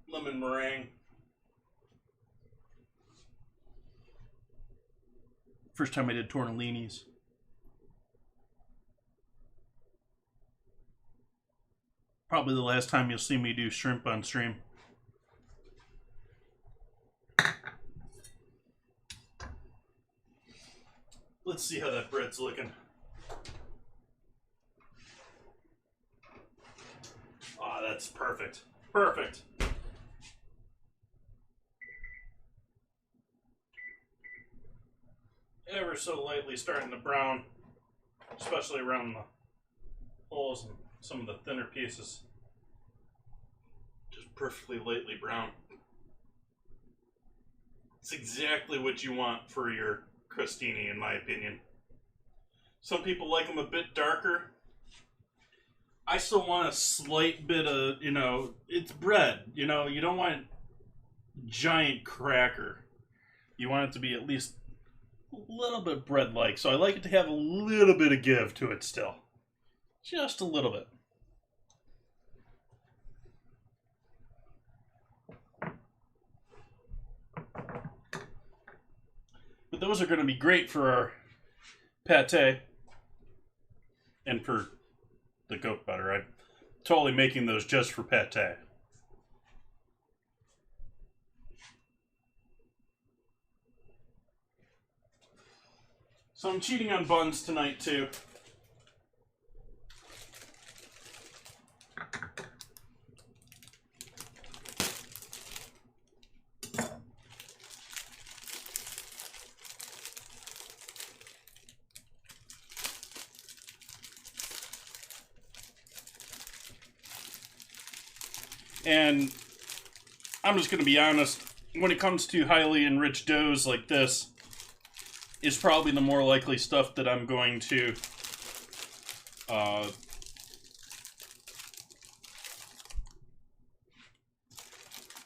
Lemon meringue. First time I did tortellinis. Probably the last time you'll see me do shrimp on stream. Let's see how that bread's looking. Ah, that's perfect. Perfect. Ever so lightly starting to brown, especially around the holes and some of the thinner pieces. Just perfectly lightly brown. It's exactly what you want for your crostini, in my opinion. Some people like them a bit darker. I still want a slight bit of, it's bread. You don't want giant cracker. You want it to be at least a little bit bread-like. So I like it to have a little bit of give to it still. Just a little bit. But those are going to be great for our pate and for the goat butter. I'm totally making those just for pate. So I'm cheating on buns tonight too. And I'm just going to be honest, when it comes to highly enriched doughs like this, is probably the more likely stuff that I'm going to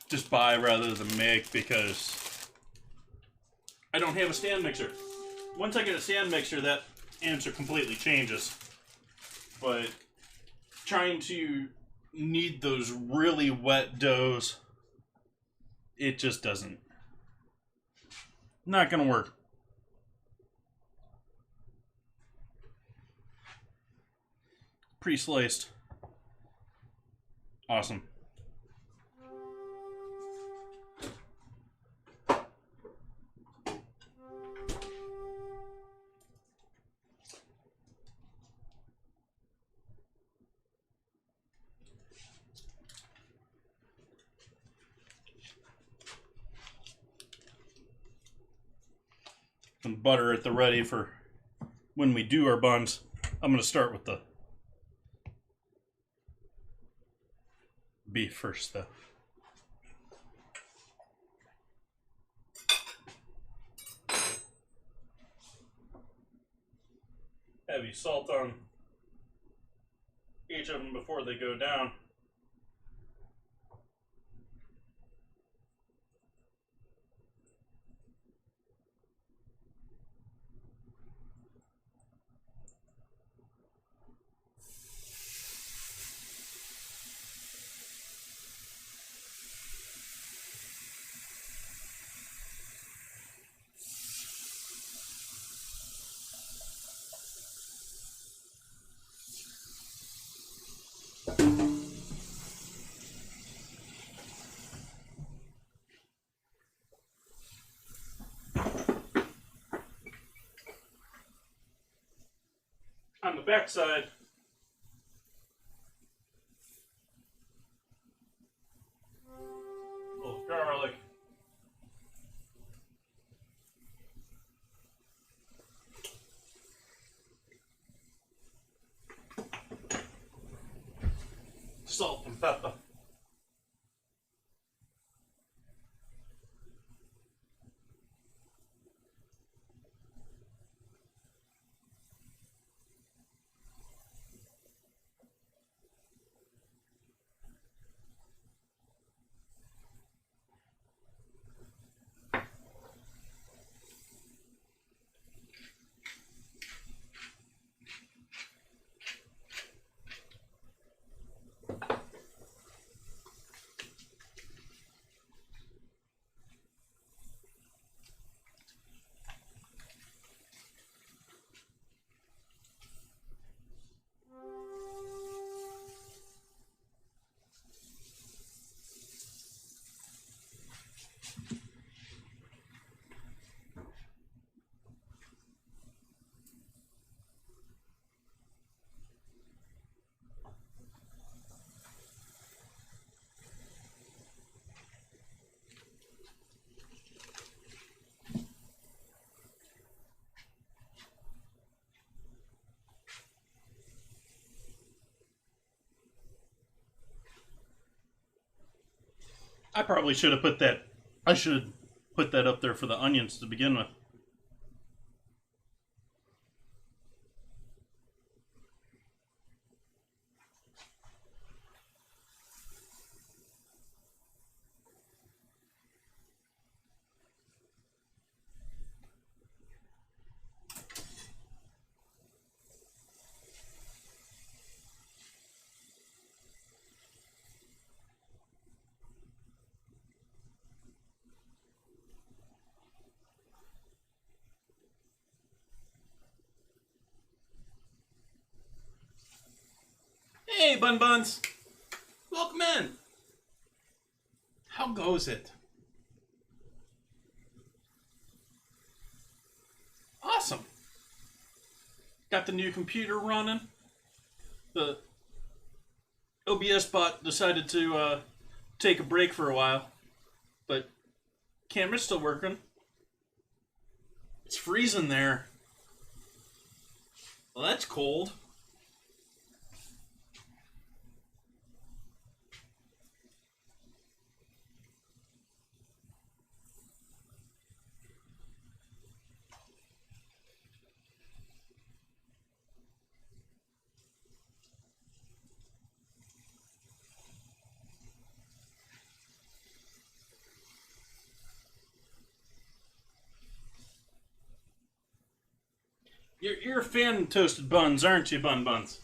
just buy rather than make, because I don't have a stand mixer. Once I get a stand mixer, that answer completely changes. But trying to knead those really wet doughs, it just doesn't. Not gonna work. Pre-sliced. Awesome. And butter at the ready for when we do our buns. I'm going to start with the beef first, though. Heavy salt on each of them before they go down. On the back side, a little garlic, salt and pepper. I probably should have put that. I should put that up there for the onions to begin with. Hey, Bun Buns! Welcome in! How goes it? Awesome! Got the new computer running. The OBS bot decided to take a break for a while, but camera's still working. It's freezing there. Well, that's cold. You're a fan of toasted buns, aren't you, Bun Buns?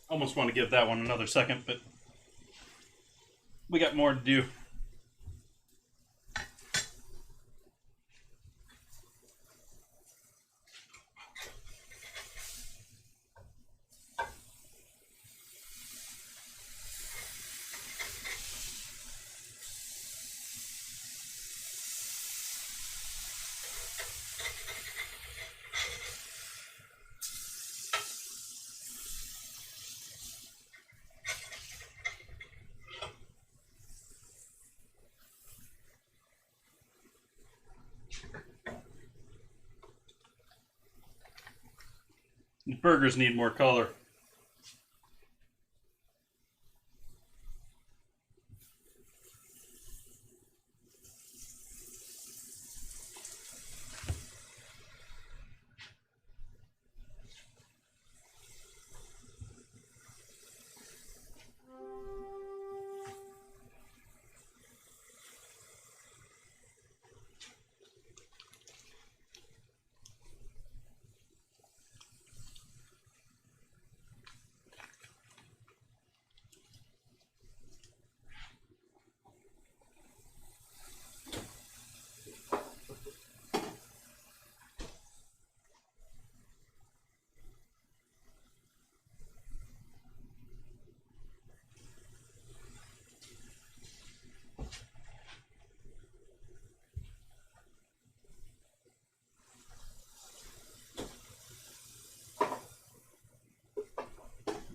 Almost want to give that one another second, but we got more to do. These burgers need more color.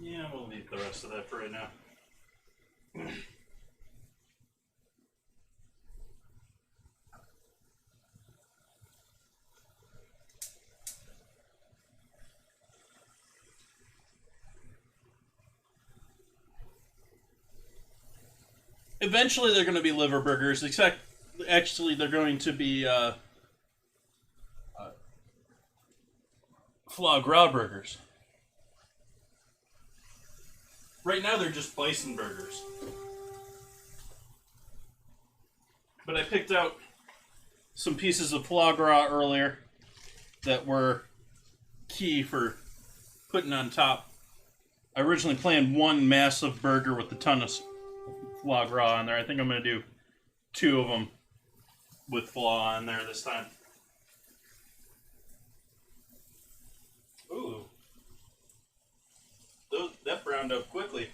Yeah, we'll leave the rest of that for right now. Eventually, they're going to be liver burgers. Except, actually, they're going to be foie gras burgers. Right now, they're just bison burgers. But I picked out some pieces of foie gras earlier that were key for putting on top. I originally planned one massive burger with a ton of foie gras on there. I think I'm going to do 2 of them with foie on there this time. Ooh. That browned up quickly.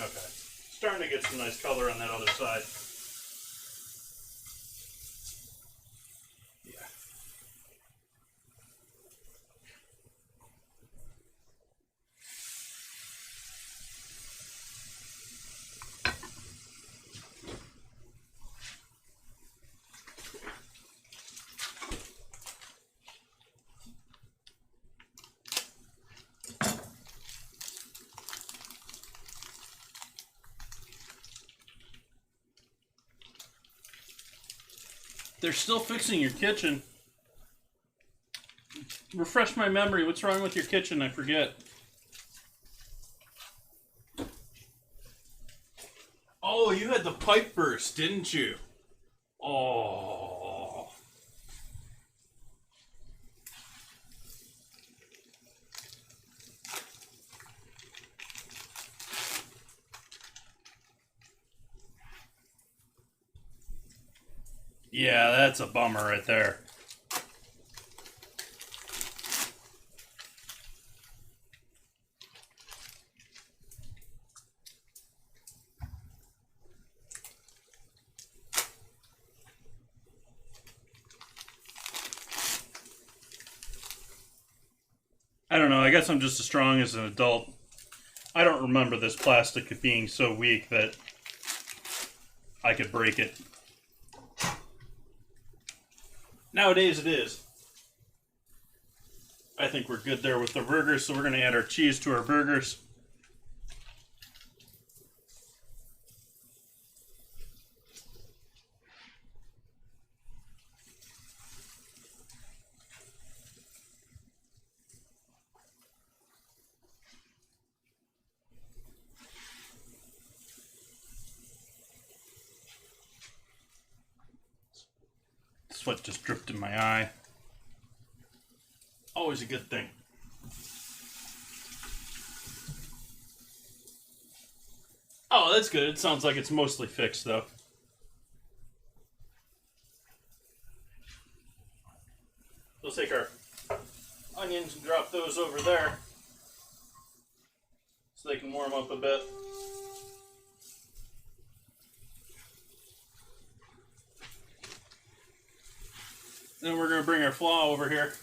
Okay. Starting to get some nice color on that other side. Yeah. They're still fixing your kitchen. Refresh my memory. What's wrong with your kitchen? I forget. Oh, you had the pipe burst, didn't you? Oh. Yeah, that's a bummer right there. I don't know. I guess I'm just as strong as an adult. I don't remember this plastic being so weak that I could break it. Nowadays it is. I think we're good there with the burgers, so we're going to add our cheese to our burgers. Sweat just dripped in my eye. Always a good thing. Oh, that's good. It sounds like it's mostly fixed, though. We'll take our onions and drop those over there so they can warm up a bit. Then we're going to bring our slaw over here.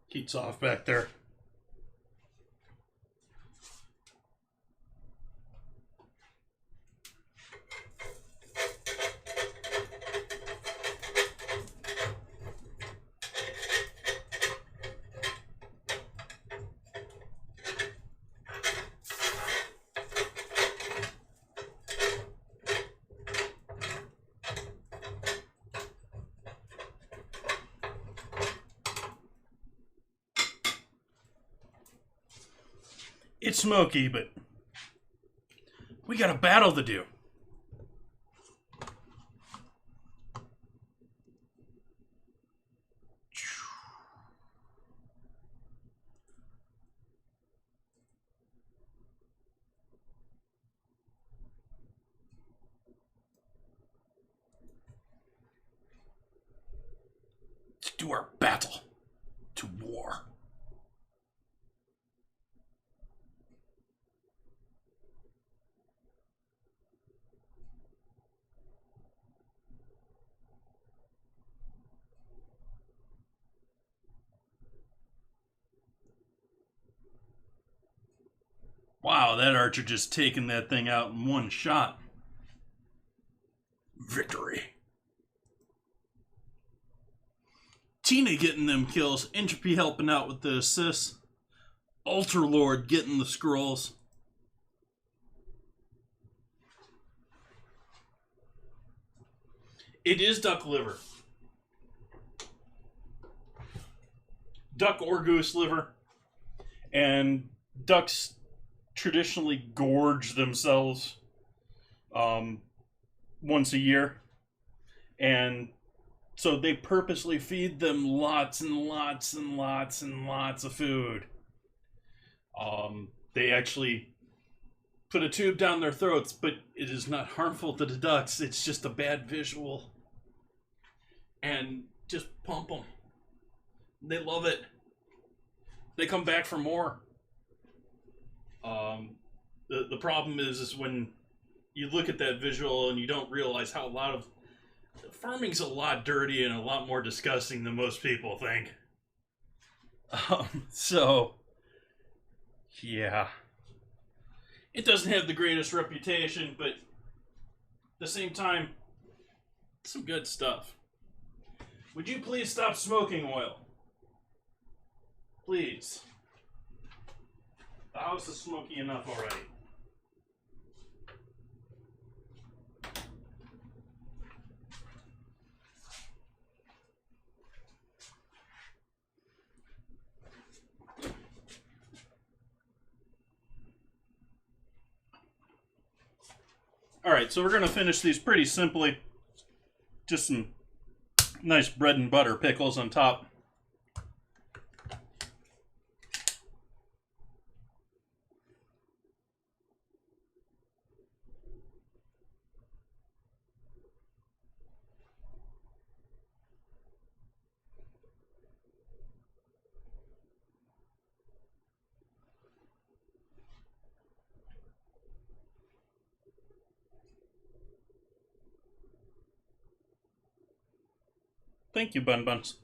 Heat's off back there. It's smoky, but we got a battle to do. To do our battle to war. Wow, that archer just taking that thing out in one shot. Victory. Tina getting them kills. Entropy helping out with the assists. Ultralord getting the scrolls. It is duck liver. Duck or goose liver. And ducks traditionally gorge themselves once a year. And so they purposely feed them lots and lots and lots and lots of food. They actually put a tube down their throats, but it is not harmful to the ducks. It's just a bad visual. And just pump them. They love it. They come back for more. The problem is when you look at that visual and you don't realize how farming's a lot dirty and a lot more disgusting than most people think. So, yeah. It doesn't have the greatest reputation, but at the same time, some good stuff. Would you please stop smoking oil? Please. The house is smoky enough already. Alright, so we're going to finish these pretty simply. Just some nice bread and butter pickles on top. Thank you, Bun Buns.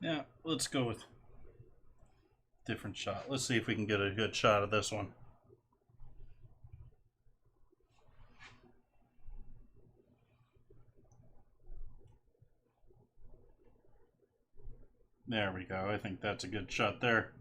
Yeah, let's go with different shot. Let's see if we can get a good shot of this one. There we go. I think that's a good shot there.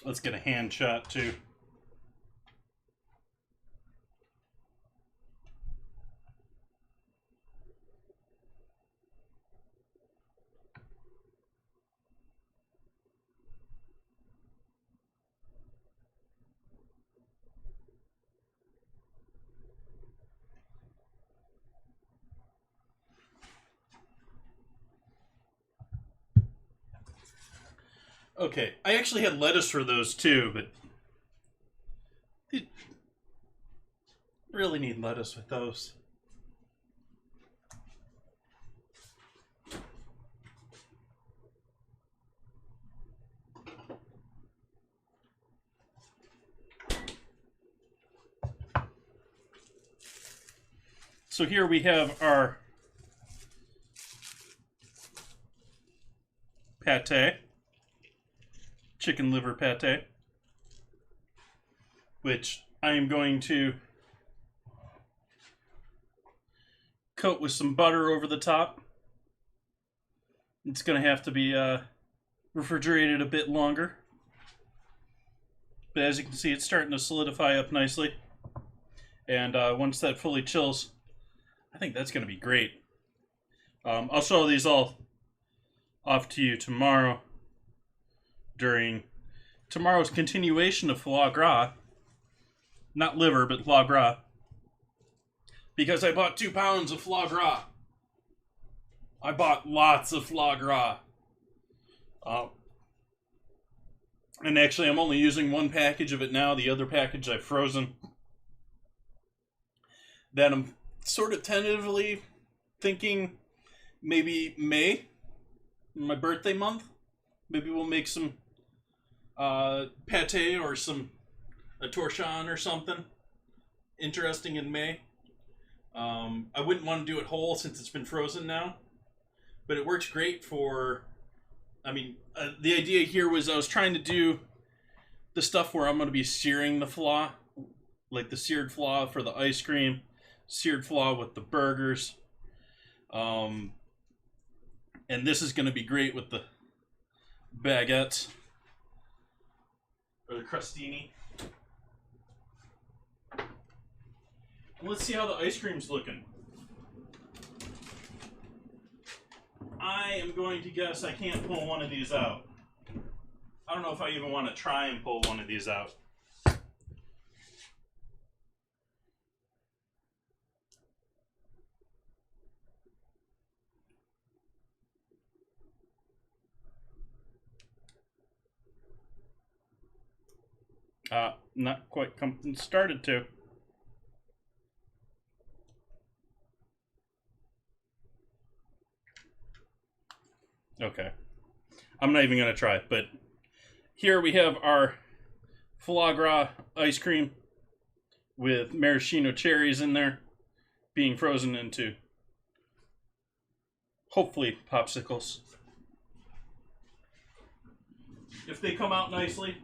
Let's get a hand shot too. Okay, I actually had lettuce for those too, but really need lettuce with those. So here we have our pate, chicken liver pate, which I am going to coat with some butter over the top. It's going to have to be refrigerated a bit longer. But as you can see, it's starting to solidify up nicely. And once that fully chills, I think that's going to be great. I'll show these all off to you tomorrow during tomorrow's continuation of foie gras. Not liver, but foie gras. Because I bought 2 pounds of foie gras. I bought lots of foie gras. And actually, I'm only using 1 package of it now. The other package I've frozen. Then I'm sort of tentatively thinking maybe May, my birthday month. Maybe we'll make some pate or a torchon or something interesting in May. I wouldn't want to do it whole since it's been frozen now, but it works great for, I mean, the idea here was I was trying to do the stuff where I'm going to be searing the flan, like the seared flan for the ice cream, seared flan with the burgers, and this is going to be great with the baguettes, or the crostini. Let's see how the ice cream's looking. I am going to guess I can't pull one of these out. I don't know if I even want to try and pull one of these out. Not quite started to. Okay. I'm not even going to try it, but here we have our foie gras ice cream with maraschino cherries in there being frozen into, hopefully, popsicles. If they come out nicely,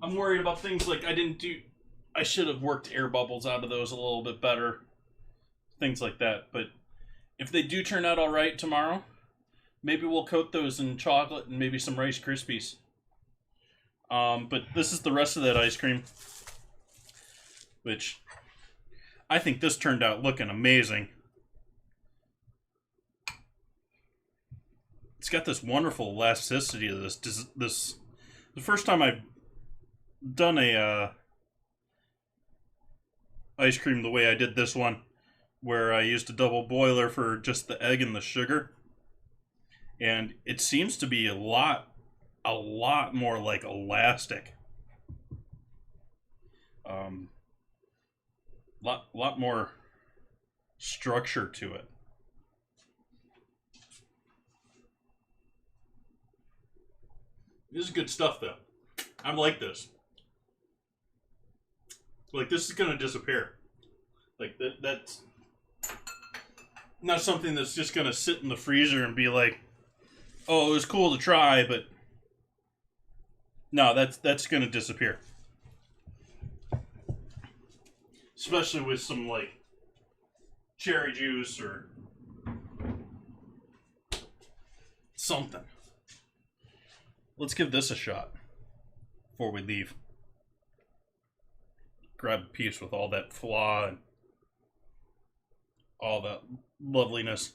I'm worried about things like I should have worked air bubbles out of those a little bit better. Things like that. But if they do turn out all right tomorrow, maybe we'll coat those in chocolate and maybe some Rice Krispies. But this is the rest of that ice cream, which I think this turned out looking amazing. It's got this wonderful elasticity to this. The first time I've done a ice cream the way I did this one, where I used a double boiler for just the egg and the sugar. And it seems to be a lot more like elastic. Lot more structure to it. This is good stuff, though. I like this. Like, this is gonna disappear. Like, that's not something that's just gonna sit in the freezer and be like, oh, it was cool to try, but no, that's gonna disappear. Especially with some, like, cherry juice or something. Let's give this a shot. before we leave. Grab a piece with all that flaw and all that loveliness.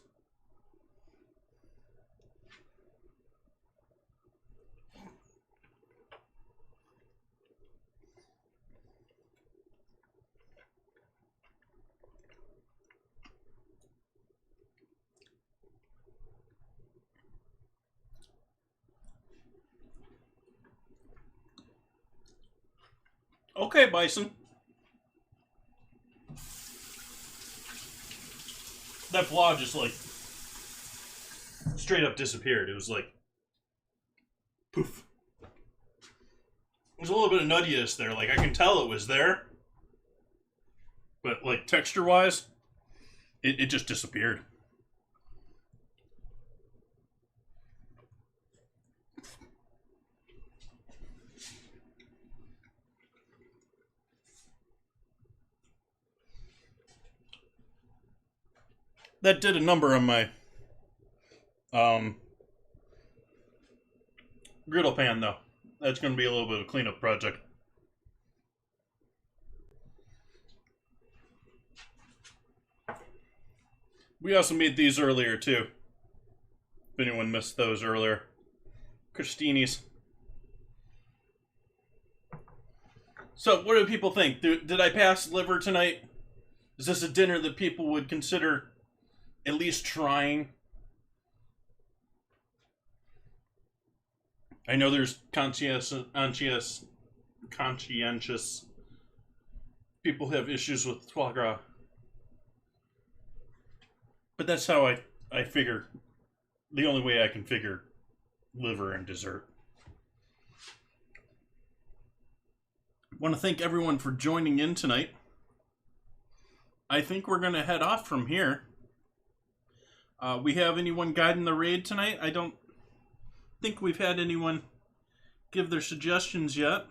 Okay, Bison. That flaw just like straight up disappeared. It was like poof. There's a little bit of nuttiness there. Like I can tell it was there, but like texture wise, it just disappeared. That did a number on my griddle pan, though. That's going to be a little bit of a cleanup project. We also made these earlier, too. If anyone missed those earlier. Crostini's. So, what do people think? Did I pass liver tonight? Is this a dinner that people would consider at least trying? I know there's conscientious people who have issues with foie gras. But that's how I figure, the only way I can figure liver and dessert. I want to thank everyone for joining in tonight. I think we're going to head off from here. We have anyone guiding the raid tonight? I don't think we've had anyone give their suggestions yet.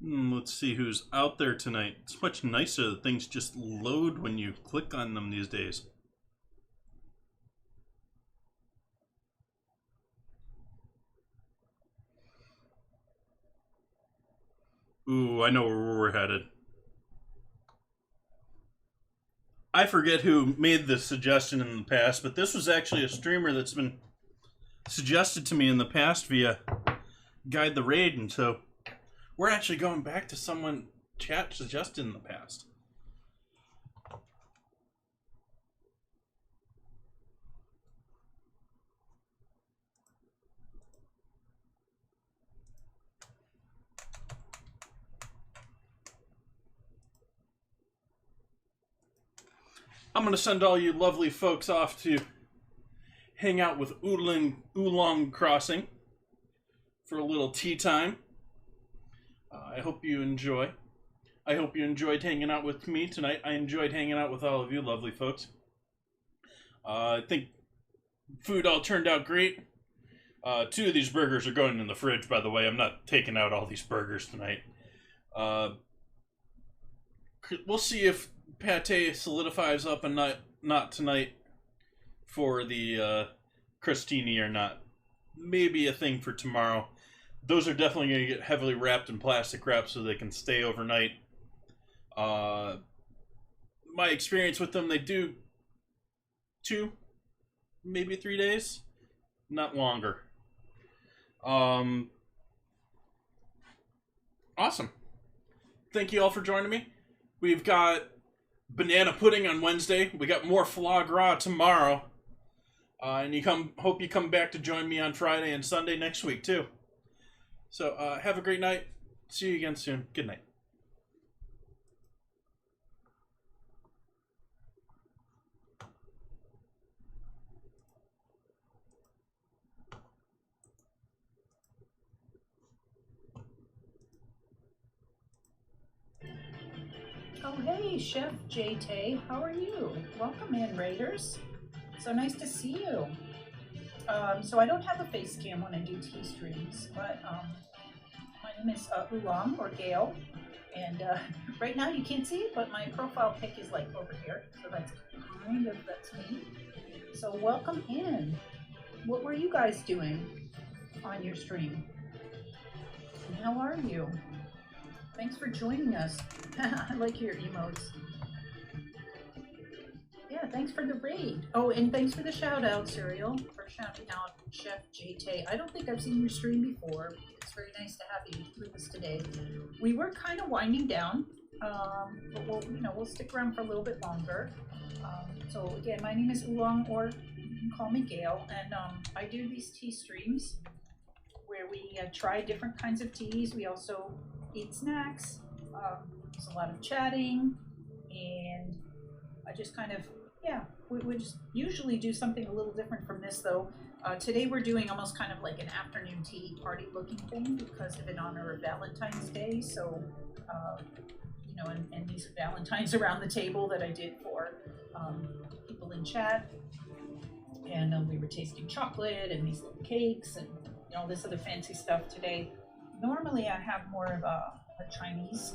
Let's see who's out there tonight. It's much nicer that things just load when you click on them these days. Ooh, I know where we're headed. I forget who made this suggestion in the past, but this was actually a streamer that's been suggested to me in the past via Guide the Raid, and so we're actually going back to someone chat suggested in the past. I'm going to send all you lovely folks off to hang out with Oolong Crossing for a little tea time. I hope you enjoy. I hope you enjoyed hanging out with me tonight. I enjoyed hanging out with all of you lovely folks. I think food all turned out great. 2 of these burgers are going in the fridge, by the way. I'm not taking out all these burgers tonight. We'll see if pate solidifies up and not tonight for the crostini or not. Maybe a thing for tomorrow. Those are definitely going to get heavily wrapped in plastic wrap so they can stay overnight. My experience with them, they do 2, maybe 3 days, not longer. Awesome. Thank you all for joining me. We've got banana pudding on Wednesday. We got more foie gras tomorrow. And hope you come back to join me on Friday and Sunday next week too. So have a great night. See you again soon. Good night. Oh, hey, Chef J-Tay, how are you? Welcome in, Raiders. So nice to see you. So I don't have a face cam when I do tea streams, but my name is Oolong, or Gail, And right now you can't see it, but my profile pic is like over here. So that's me. So welcome in. What were you guys doing on your stream? And how are you? Thanks for joining us. I like your emotes. Yeah, thanks for the raid. Oh, and thanks for the shout out, Serial, for shouting out Chef JT. I don't think I've seen your stream before. It's very nice to have you with us today. We were kind of winding down, but we'll stick around for a little bit longer. So again, my name is Oolong, or you can call me Gail, and I do these tea streams where we try different kinds of teas. We also eat snacks. There's a lot of chatting, and I just kind of, we just usually do something a little different from this, though. Today we're doing almost kind of like an afternoon tea party looking thing because of in honor of Valentine's Day. So, and these are Valentines around the table that I did for people in chat. And we were tasting chocolate and these little cakes and all this other fancy stuff today. Normally I have more of a Chinese